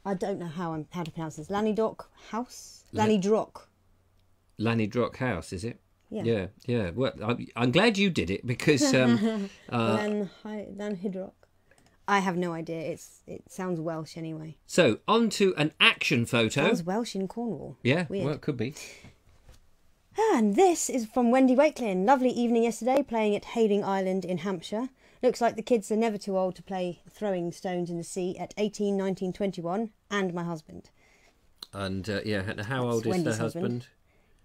I don't know how to pronounce this. Llanidrock House? Llanidrock. Llanidrock House, is it? Yeah. Yeah. Well, I'm glad you did it because... Llanidrock. I have no idea. It sounds Welsh anyway. So, on to an action photo. Sounds Welsh in Cornwall. Yeah, weird. Well, it could be. And this is from Wendy Wakelin. Lovely evening yesterday playing at Hayling Island in Hampshire. Looks like the kids are never too old to play throwing stones in the sea at 18, 19, 21, and my husband. And, how old is Wendy's her husband?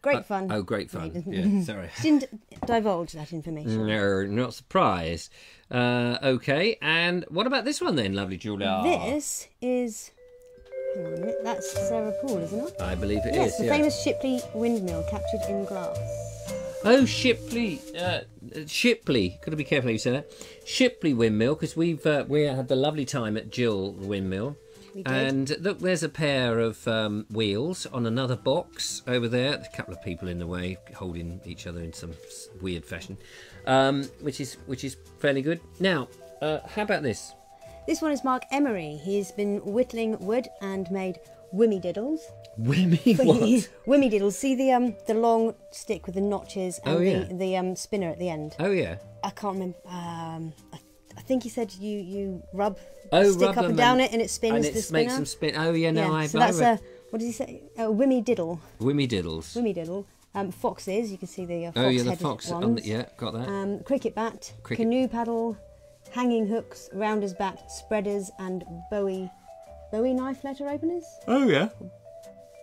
Great fun. Oh, great fun. Yeah, sorry. She didn't divulge that information. No, not surprised. Okay, and what about this one then, lovely Julia? This is... Hang on a minute. That's Sarah Poole, isn't it? I believe it is. Yes, the famous Shipley windmill captured in glass. Oh, Shipley. Shipley. Got to be careful how you say that. Shipley windmill, because we had the lovely time at Jill windmill. We did. And look, there's a pair of wheels on another box over there. There's a couple of people in the way holding each other in some weird fashion, which is fairly good. Now, how about this? This one is Mark Emery. He's been whittling wood and made wimmy diddles. Wimmy what? Wimmy diddles. See the long stick with the notches and the spinner at the end. Oh yeah. I can't remember. I think he said you rub rub stick up and down it and it spins and the spinner. Makes them spin. Oh yeah, no, yeah. So that's what did he say? A wimmy diddle. Wimmy diddles. Wimmy diddle. Foxes. You can see the fox. Oh yeah, the fox. Yeah, got that. Cricket bat. Canoe paddle. Hanging hooks, rounders bat, spreaders, and Bowie knife letter openers. Oh yeah.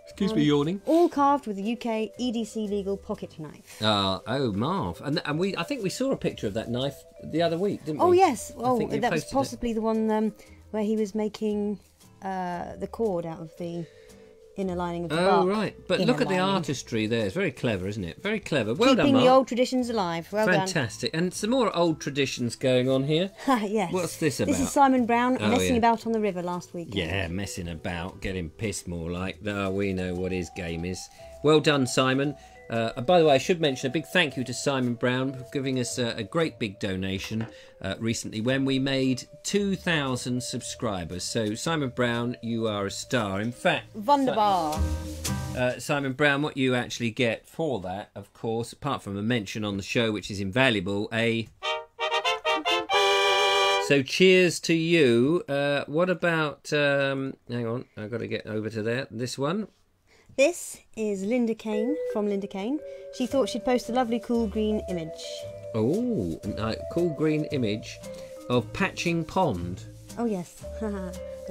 Excuse me, yawning. All carved with the UK EDC legal pocket knife. Oh, Marv, and I think we saw a picture of that knife the other week, didn't we? Oh yes. Oh, that was possibly the one where he was making the cord out of the inner lining of the bark. Oh right, but look at the artistry there. It's very clever, isn't it? Very clever. Well done, Keeping Mark. the old traditions alive. Well done. Fantastic. And some more old traditions going on here. Yes. What's this about? This is Simon Brown messing about on the river last week. Yeah, messing about, getting pissed more like. We know what his game is. Well done, Simon. By the way, I should mention a big thank you to Simon Brown for giving us a great big donation recently when we made 2,000 subscribers. So, Simon Brown, you are a star. In fact, Wunderbar. Simon Brown, what you actually get for that, of course, apart from a mention on the show, which is invaluable, So cheers to you. What about... hang on, I've got to get over to there. This one. This is Linda Kane, from Linda Kane. She thought she'd post a lovely cool green image. Oh, a cool green image of Patching Pond. Oh, yes.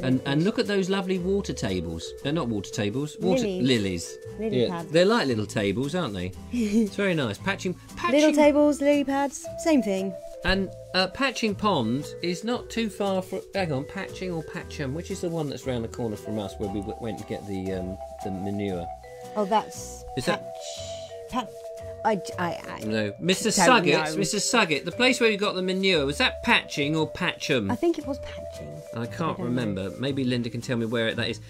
and look at those lovely water tables. They're not water tables. Lilies. Lily pads. They're like little tables, aren't they? It's very nice. Patching... Little tables, lily pads, same thing. And Patching Pond is not too far from... Hang on, Patching or Patcham? Which is the one that's round the corner from us where we went to get the manure? Oh, that's... Is Patch... No. Mr. Suggett, Mr. Suggett, the place where you got the manure, was that Patching or Patcham? I think it was Patching. I can't remember. Maybe Linda can tell me where that is.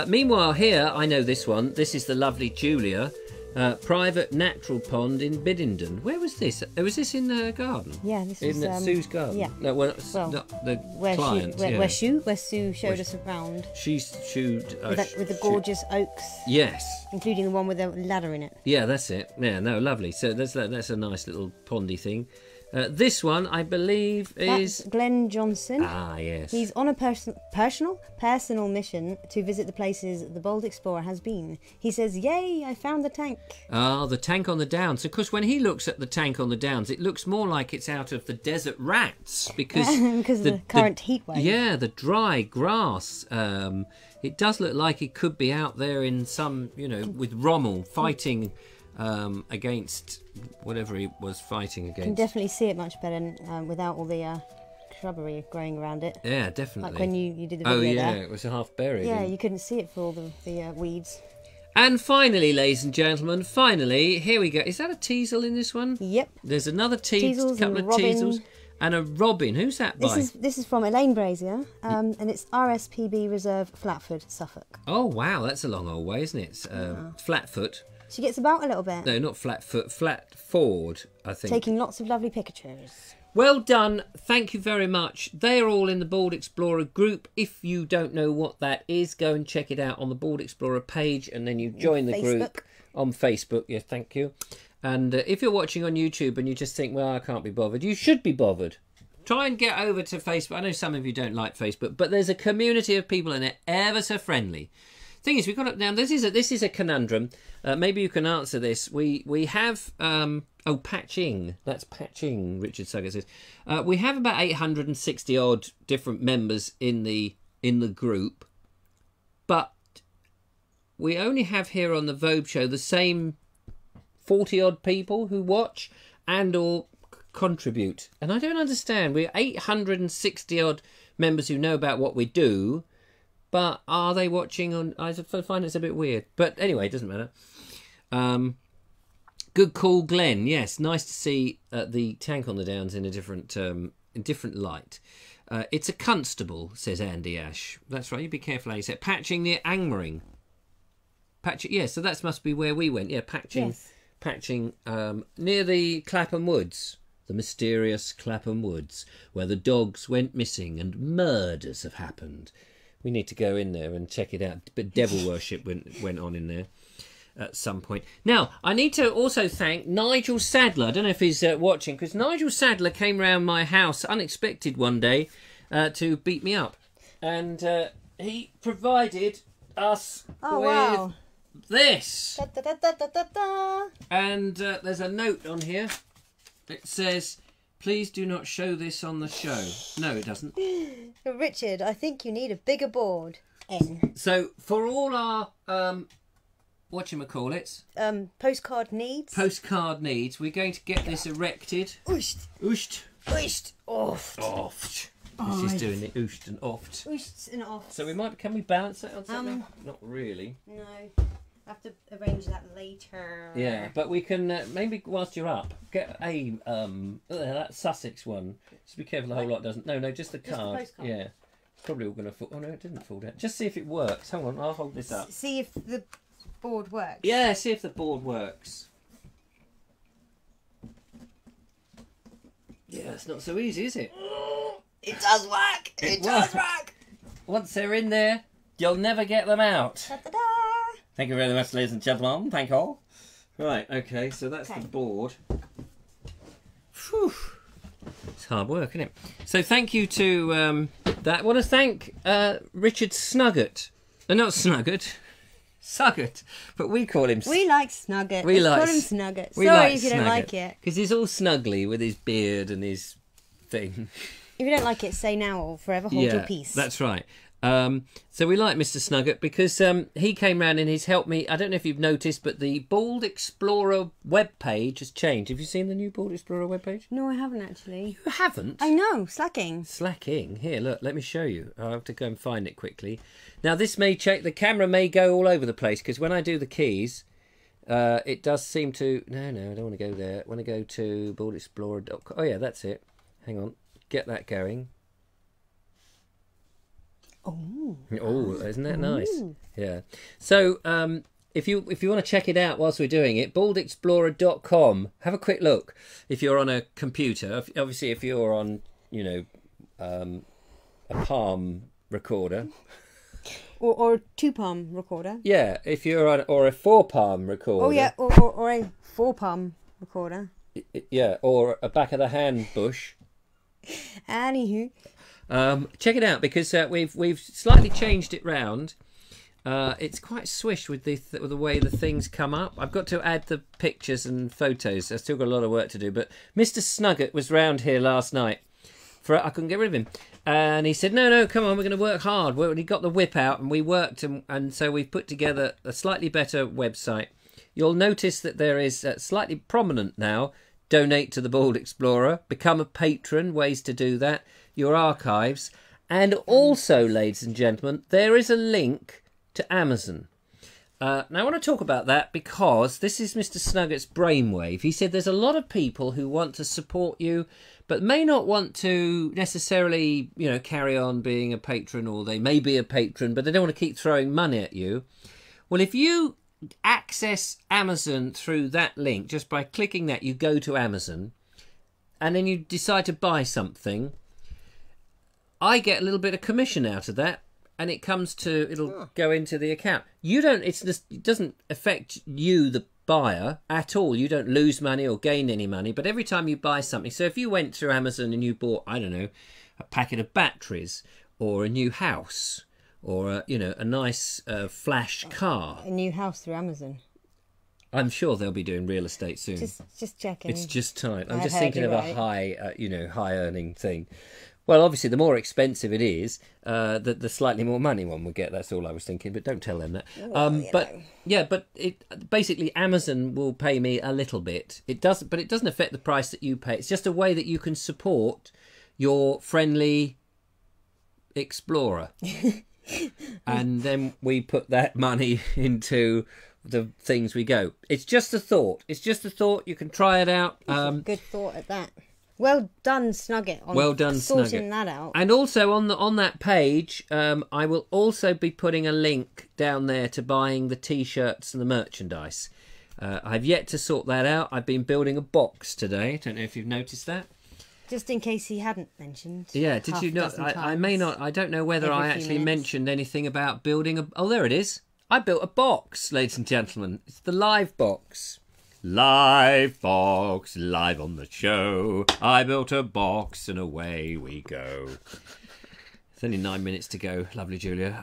Meanwhile, here, I know this one. This is the lovely Julia. Private natural pond in Biddenden. Where was this? Was this in the garden? Yeah, this was in Sue's garden. Yeah. No, well, not the client. Where Sue showed us around. She showed with the gorgeous oaks. Yes. Including the one with the ladder in it. Yeah, that's it. Yeah, no, lovely. So that's a nice little pondy thing. This one, I believe, is... That's Glenn Johnson. Ah, yes. He's on a personal mission to visit the places the Bold Explorer has been. He says, yay, I found the tank. Ah, the tank on the downs. Of course, when he looks at the tank on the downs, it looks more like it's out of the Desert Rats. Because of the current heat wave. Yeah, the dry grass. It does look like it could be out there in some, with Rommel fighting... against whatever he was fighting against. You can definitely see it much better without all the shrubbery growing around it. Yeah, definitely. Like when you did the video there. It was half buried. Yeah, you couldn't see it for all the weeds. And finally, ladies and gentlemen, here we go. Is that a teasel in this one? Yep. There's another Teasels couple of teasels. And a robin. Who's that by? This is from Elaine Brazier, and it's RSPB Reserve, Flatford, Suffolk. Oh, wow, that's a long old way, isn't it? Flatfoot. She gets about a little bit. No, not Flatfoot, Flatford, I think. Taking lots of lovely pictures. Well done. Thank you very much. They're all in the Bold Explorer group. If you don't know what that is, go and check it out on the Bold Explorer page, and then you join the group on Facebook. Yeah, thank you. And if you're watching on YouTube and you just think, well, I can't be bothered, you should be bothered. Try and get over to Facebook. I know some of you don't like Facebook, but there's a community of people in it, ever so friendly. Thing is, we've got it now. This is a conundrum. Maybe you can answer this. We have patching. That's patching. Richard Suggett says we have about 860 odd different members in the group, but we only have here on the Vobes show the same 40 odd people who watch and or contribute. And I don't understand. We're 860 odd members who know about what we do. But are they watching on... I find it's a bit weird. But anyway, it doesn't matter. Good call, Glenn. Yes, nice to see the tank on the downs in a different light. It's a constable, says Andy Ash. That's right, you be careful how you say it. Patching near Angmering. Patching, yeah, so that must be where we went. Yeah, patching. Yes. Patching near the Clapham Woods. The mysterious Clapham Woods, where the dogs went missing and murders have happened. We need to go in there and check it out. But devil worship went on in there at some point. Now, I need to also thank Nigel Sadler. I don't know if he's watching, because Nigel Sadler came round my house unexpected one day to beat me up. And he provided us with this. Da, da, da, da, da, da. And there's a note on here. It says... Please do not show this on the show. No, it doesn't. Richard, I think you need a bigger board. N. So, for all our, whatchamacallits? Postcard needs. Postcard needs. We're going to get this erected. Oosht. Oosht. Oosht. Oft. Oft. She's doing the oosht and oft. Oosht and oft. So can we balance that on something? Not really. No. I have to arrange that later. Yeah, but we can maybe whilst you're up get a that Sussex one. Just be careful the whole lot doesn't. No, just the card. Just the postcard. Yeah, it's probably all going to fall. Oh no, it didn't fall down. Just see if it works. Hold on, I'll hold this up. See if the board works. Yeah, see if the board works. Yeah, it's not so easy, is it? It does work. It does work. Once they're in there, you'll never get them out. Da-da-da. Thank you very much, ladies and gentlemen. Thank you all. Right, okay, so that's the board. Whew. It's hard work, isn't it? So thank you to that. I want to thank Richard Snuggett. Not Snuggett. Suggett. But we call him... We like Snuggett. We call him Snuggett. Sorry if you don't like it. Because he's all snuggly with his beard and his thing. If you don't like it, say now or forever hold your peace. That's right. So we like Mr. Snuggett because he came round and he's helped me. I don't know if you've noticed, but the Bald Explorer webpage has changed. Have you seen the new Bald Explorer webpage? No, I haven't actually. You haven't? I know, slacking. Slacking. Here, look, let me show you. I'll have to go and find it quickly. Now, this may check. The camera may go all over the place because when I do the keys, it does seem to... No, I don't want to go there. I want to go to baldexplorer.com. Oh, yeah, that's it. Hang on. Get that going. Oh, isn't that nice? Yeah. So, if you want to check it out whilst we're doing it, baldexplorer.com. Have a quick look. If you're on a computer, obviously, if you're on, a palm recorder, or a 2-palm recorder. Yeah, if you're on, or a 4-palm recorder. Oh yeah, or a 4-palm recorder. Yeah, or a back of the hand bush. Anywho. Check it out because we've slightly changed it round. It's quite swish with the way the things come up. I've got to add the pictures and photos. I've still got a lot of work to do. But Mr. Snuggett was round here last night. I couldn't get rid of him. And he said, no, come on, we're going to work hard. Well, he got the whip out and we worked. And so we've put together a slightly better website. You'll notice that there is slightly prominent now. Donate to the Bald Explorer. Become a patron. Ways to do that. Your archives. And also, ladies and gentlemen, there is a link to Amazon. Now, I want to talk about that because this is Mr. Snuggett's brainwave. He said there's a lot of people who want to support you, but may not want to necessarily, carry on being a patron, or they may be a patron, but they don't want to keep throwing money at you. Well, if you access Amazon through that link, just by clicking that, you go to Amazon, and then you decide to buy something, I get a little bit of commission out of that. And it'll go into the account. It doesn't affect you, the buyer, at all. You don't lose money or gain any money. But every time you buy something, so if you went through Amazon and you bought, I don't know, a packet of batteries or a new house or a nice flash car. A new house through Amazon. I'm sure they'll be doing real estate soon. Just checking. It's just time. I'm just thinking of a high earning thing. Well, obviously, the more expensive it is, the slightly more money one will get. That's all I was thinking. But don't tell them that. But basically, Amazon will pay me a little bit. It doesn't affect the price that you pay. It's just a way that you can support your friendly explorer, and then we put that money into the things we go. It's just a thought. You can try it out. Good thought at that. Well done, Snuggett. Sorting that out. And also on that page, I will also be putting a link down there to buying the T-shirts and the merchandise. I've yet to sort that out. I've been building a box today. Don't know if you've noticed that. Just in case he hadn't mentioned. Yeah, did you not? I may not. I don't know whether I actually mentioned anything about building a... Oh, there it is. I built a box, ladies and gentlemen. It's the live box. Live box, live on the show. I built a box and away we go. It's only 9 minutes to go, lovely Julia.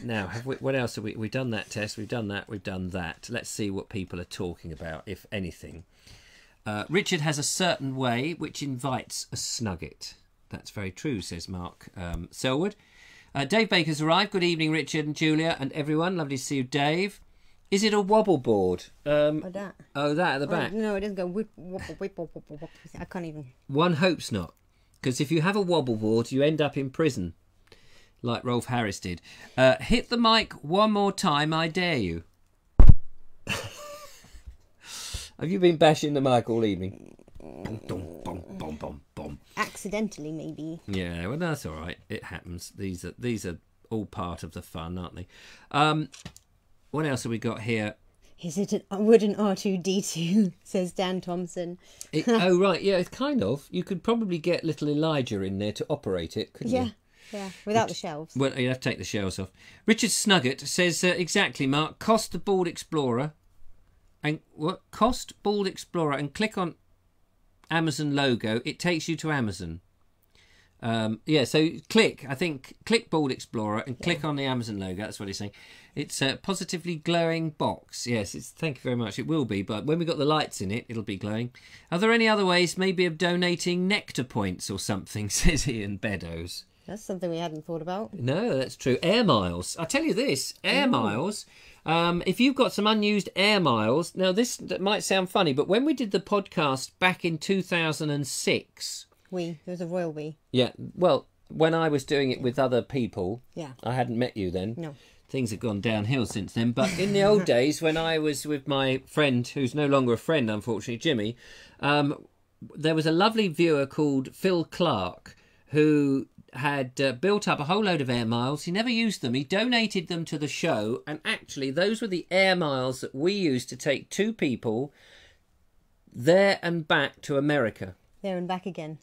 Now, what else have we've done that test? We've done that. Let's see what people are talking about, if anything. Richard has a certain way which invites a Snuggett. That's very true, says Mark Selwood. Dave Baker's arrived. Good evening, Richard and Julia and everyone. Lovely to see you, Dave. Is it a wobble board? That. Oh, that at the back? No, it doesn't go whip, wobble, whip, wobble, wobble. I can't even... One hopes not. Because if you have a wobble board, you end up in prison. Like Rolf Harris did. Hit the mic one more time, I dare you. Have you been bashing the mic all evening? Accidentally, maybe. Yeah, well, that's all right. It happens. These are all part of the fun, aren't they? What else have we got here? Is it a wooden R2-D2? Says Dan Thompson. Oh, right, yeah, it's kind of. You could probably get little Elijah in there to operate it, couldn't you? Yeah, without the shelves. Well, you'd have to take the shelves off. Richard Snugget says, exactly, Mark, cost the Bald Explorer. And what? Cost Bald Explorer and click on Amazon logo. It takes you to Amazon. Yeah, so click Bald Explorer and click on the Amazon logo. That's what he's saying. It's a positively glowing box. Yes, thank you very much. It will be, but when we've got the lights in it, it'll be glowing. Are there any other ways, maybe of donating nectar points or something, says Ian Beddoes. That's something we hadn't thought about. No, that's true. Air miles. I tell you this, air miles. If you've got some unused air miles, now that might sound funny, but when we did the podcast back in 2006... There was a royal we. Yeah, well, when I was doing it with other people, yeah, I hadn't met you then. No. Things have gone downhill since then. But in the old days, when I was with my friend, who's no longer a friend, unfortunately, Jimmy, there was a lovely viewer called Phil Clark who had built up a whole load of air miles. He never used them. He donated them to the show. And actually, those were the air miles that we used to take two people there and back to America. There and back again.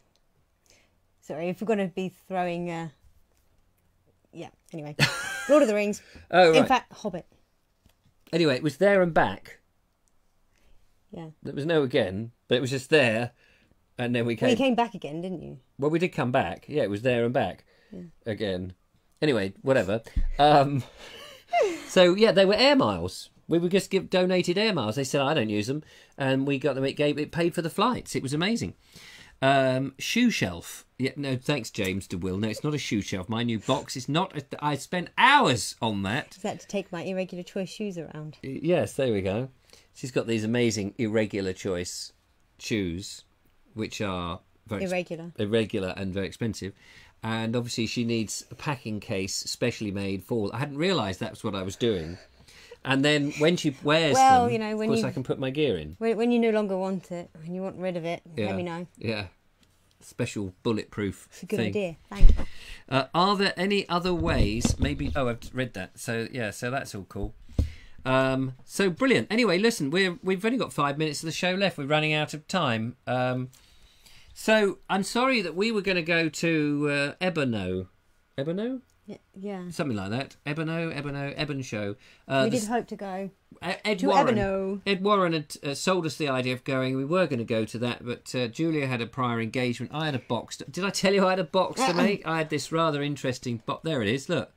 Sorry, if we're going to be throwing... Yeah, anyway. Lord of the Rings. Oh, right. In fact, Hobbit. Anyway, it was there and back. Yeah. There was no again, but it was just there, and then we came... Well, you came back again, didn't you? Well, we did come back. Yeah, it was there and back again. Anyway, whatever. So, yeah, they were air miles. We would just give donated air miles. They said, I don't use them. And we got them. It paid for the flights. It was amazing. Shoe shelf. Yeah, no, thanks, James DeWill. No, it's not a shoe shelf. My new box is not. I spent hours on that. Is that to take my irregular choice shoes around? Yes, there we go. She's got these amazing irregular choice shoes, which are very irregular and very expensive. And obviously, she needs a packing case specially made for. I hadn't realised that's what I was doing. And then when she wears them, you know, of course I can put my gear in. When you no longer want it, when you want rid of it, let me know. Yeah. Special bulletproof It's a good thing. idea. Thank you. Are there any other ways? Maybe... Oh, I've read that. So, yeah, so that's all cool. So, brilliant. Anyway, listen, we've only got 5 minutes of the show left. We're running out of time. So, I'm sorry that we were going to go to Ebono. Ebono? Yeah. Something like that. Eben Show. We did hope to go Ed to Warren. Ebono. Ed Warren had sold us the idea of going. We were going to go to that, but Julia had a prior engagement. I had a box. Did I tell you I had a box to make? I had this rather interesting box. There it is. Look.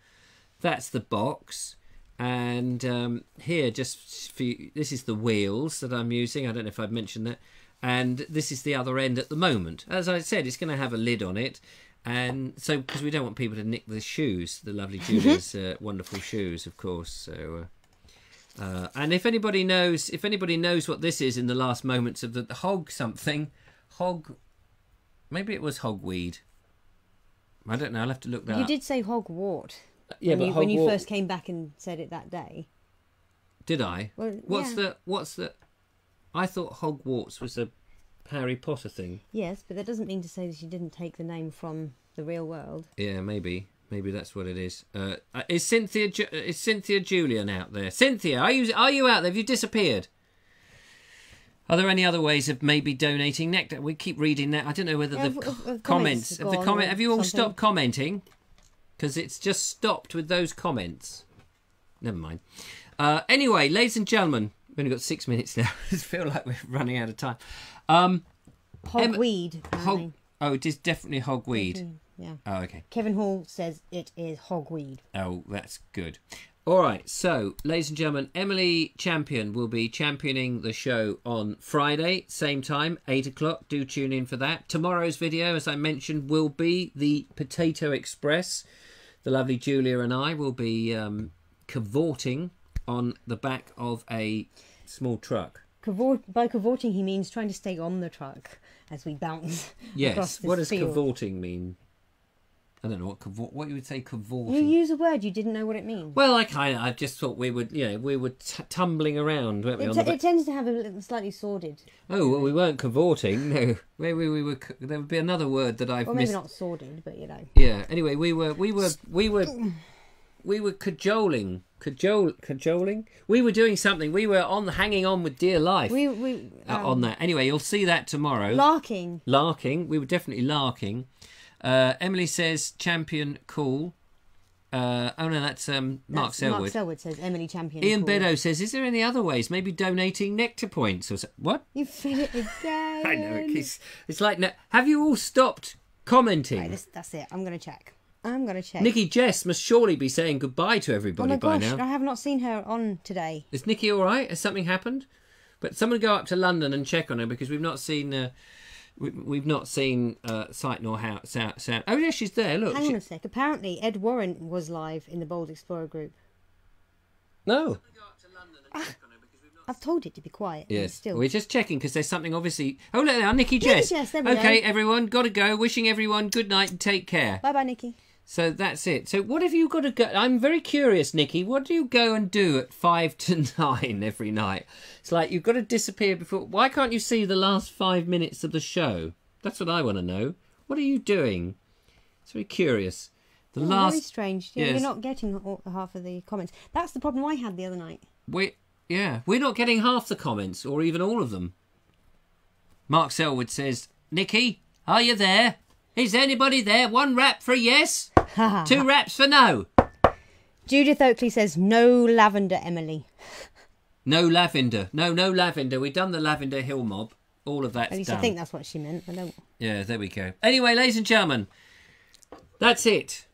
That's the box. And here, just for you, this is the wheels that I'm using. I don't know if I've mentioned that. And this is the other end at the moment. As I said, it's going to have a lid on it. And so, because we don't want people to nick the shoes, the lovely Julia's wonderful shoes, of course. So, and if anybody knows what this is in the last moments of the hog something, maybe it was hogweed. I don't know. I'll have to look that up. You did say hogwart. Yeah, when you first came back and said it that day. Did I? Well, what's the? I thought Hogwarts was a Harry Potter thing. Yes, but that doesn't mean to say that you didn't take the name from the real world. Yeah, maybe that's what it is. Is Cynthia Julian out there? Cynthia, are you out there? Have you disappeared? Are there any other ways of maybe donating nectar? We keep reading that. I don't know whether the comments have you all stopped commenting? Because it's just stopped with those comments. Never mind. Anyway, ladies and gentlemen, we've only got 6 minutes now. I feel like we're running out of time. Hogweed. Oh, it is definitely hogweed. Yeah. Oh, okay. Kevin Hall says it is hogweed. Oh, that's good. All right. So, ladies and gentlemen, Emily Champion will be championing the show on Friday, same time, 8 o'clock. Do tune in for that. Tomorrow's video, as I mentioned, will be the Potato Express. The lovely Julia and I will be cavorting on the back of a small truck. By cavorting, he means trying to stay on the truck as we bounce. Yes. What does cavorting mean? I don't know what you would say cavorting. You use a word you didn't know what it means. Well, I just thought we would, tumbling around, weren't we? It tends to have a slightly sordid. Oh, well, we weren't cavorting. No, we were. There would be another word that I've missed. Maybe not sordid, but you know. Yeah. Anyway, we were cajoling cajoling. We were doing something. We were hanging on with dear life. On that. Anyway, you'll see that tomorrow. Larking. We were definitely larking. Emily says champion cool. Oh no, that's Mark Selwood. Mark Selwood says Emily champion. Ian cool. Beddoe says, is there any other ways? Maybe donating nectar points or what? You feel it again. I know. It's like, have you all stopped commenting? Right, that's it. I'm going to check. Nikki Jess must surely be saying goodbye to everybody by now. I have not seen her on today. Is Nikki all right? Has something happened? But someone go up to London and check on her because we've not seen sight nor sound. Oh yeah, she's there. Look. Hang on a sec. Apparently, Ed Warren was live in the Bold Explorer group. No. I've told it to be quiet. Yes. Still. We're just checking because there's something obviously. Oh look there, Nikki Jess. Okay, everyone, got to go. Wishing everyone good night and take care. Bye bye, Nikki. So that's it. So what have you got to go? I'm very curious, Nikki. What do you go and do at 5 to 9 every night? It's like you've got to disappear before. Why can't you see the last 5 minutes of the show? That's what I want to know. What are you doing? It's very curious. Very strange. Yeah, You're not getting half of the comments. That's the problem I had the other night. We're not getting half the comments or even all of them. Mark Selwood says, Nikki, are you there? Is anybody there? 1 rap for yes, 2 raps for no. Judith Oakley says, no lavender, Emily. No lavender. No lavender. We've done the Lavender Hill mob. All of that's At least done. I think that's what she meant. I don't... Yeah, there we go. Anyway, ladies and gentlemen, that's it.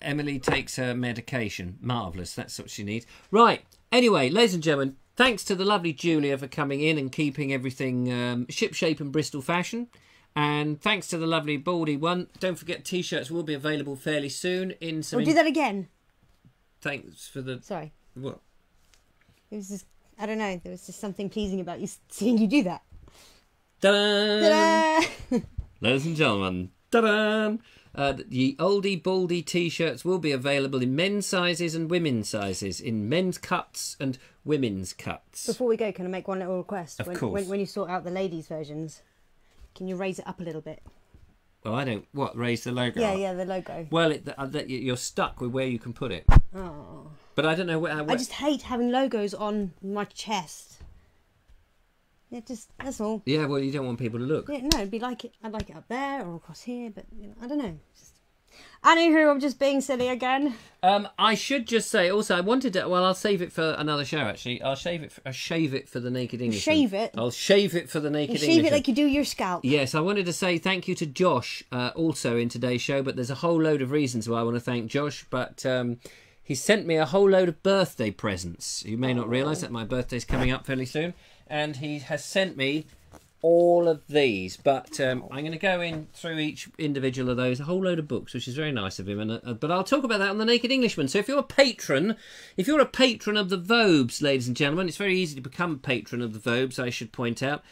Emily takes her medication. Marvellous. That's what she needs. Right. Anyway, ladies and gentlemen, thanks to the lovely Julia for coming in and keeping everything ship-shape and Bristol fashion. And thanks to the lovely Baldy one. Don't forget, T-shirts will be available fairly soon. We'll do that again. Thanks for the... Sorry. What? It was just... I don't know. There was just something pleasing about you seeing you do that. Ta-da! Ta-da! Ladies and gentlemen, ta-da! The oldie baldy T-shirts will be available in men's sizes and women's sizes, in men's cuts and women's cuts. Before we go, can I make one little request? Of course. When you sort out the ladies' versions, can you raise it up a little bit? Well, I don't... What, raise the logo? Yeah, the logo. Well, you're stuck with where you can put it. Oh. But I don't know where... I just hate having logos on my chest. Yeah, that's all. Yeah, well, you don't want people to look. Yeah, no, I'd like it up there or across here, but I don't know. Anywho, I'm just being silly again. I should just say also I wanted to. Well, I'll save it for another show. Actually, I'll shave it for the Naked Englishman. Shave it. I'll shave it for the Naked Englishman. Shave it like you do your scalp. Yes, I wanted to say thank you to Josh also in today's show, but there's a whole load of reasons why I want to thank Josh. But he sent me a whole load of birthday presents. You may not realise that my birthday's coming up fairly soon, and he has sent me all of these, but I'm going to go in through each individual of those, a whole load of books, which is very nice of him. And but I'll talk about that on the Naked Englishman. So if you're a patron of the Vobes, ladies and gentlemen, it's very easy to become a patron of the Vobes, I should point out.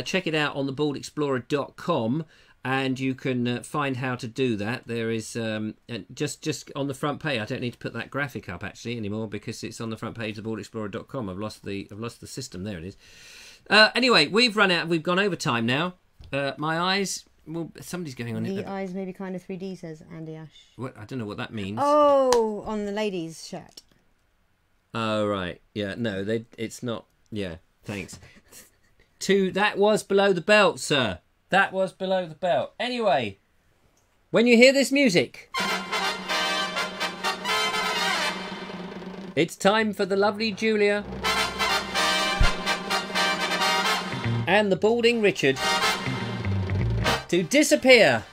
Check it out on thebaldexplorer.com, and you can find how to do that. There is just on the front page. I don't need to put that graphic up actually anymore because it's on the front page of thebaldexplorer.com. I've lost the system. There it is. Anyway, we've run out. We've gone over time now. My eyes. Well, somebody's going on it. The eyes may be kind of 3D, says Andy Ash. What? I don't know what that means. Oh, on the ladies' shirt. Oh right, yeah. No, it's not. Yeah, thanks. That was below the belt, sir. That was below the belt. Anyway, when you hear this music, it's time for the lovely Julia and the balding Richard to disappear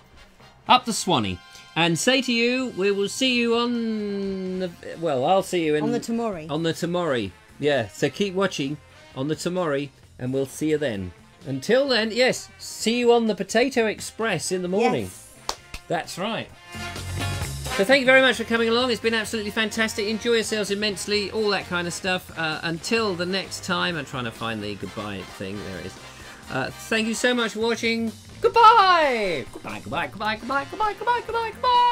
up the Swanee and say to you, we will see you on the... Well, I'll see you on the Tamori. On the Tamori. Yeah, so keep watching on the Tamori and we'll see you then. Until then, yes, see you on the Potato Express in the morning. Yes. That's right. So thank you very much for coming along. It's been absolutely fantastic. Enjoy yourselves immensely, all that kind of stuff. Until the next time, I'm trying to find the goodbye thing. There it is. Thank you so much for watching. Goodbye! Goodbye, goodbye, goodbye, goodbye, goodbye, goodbye, goodbye, goodbye.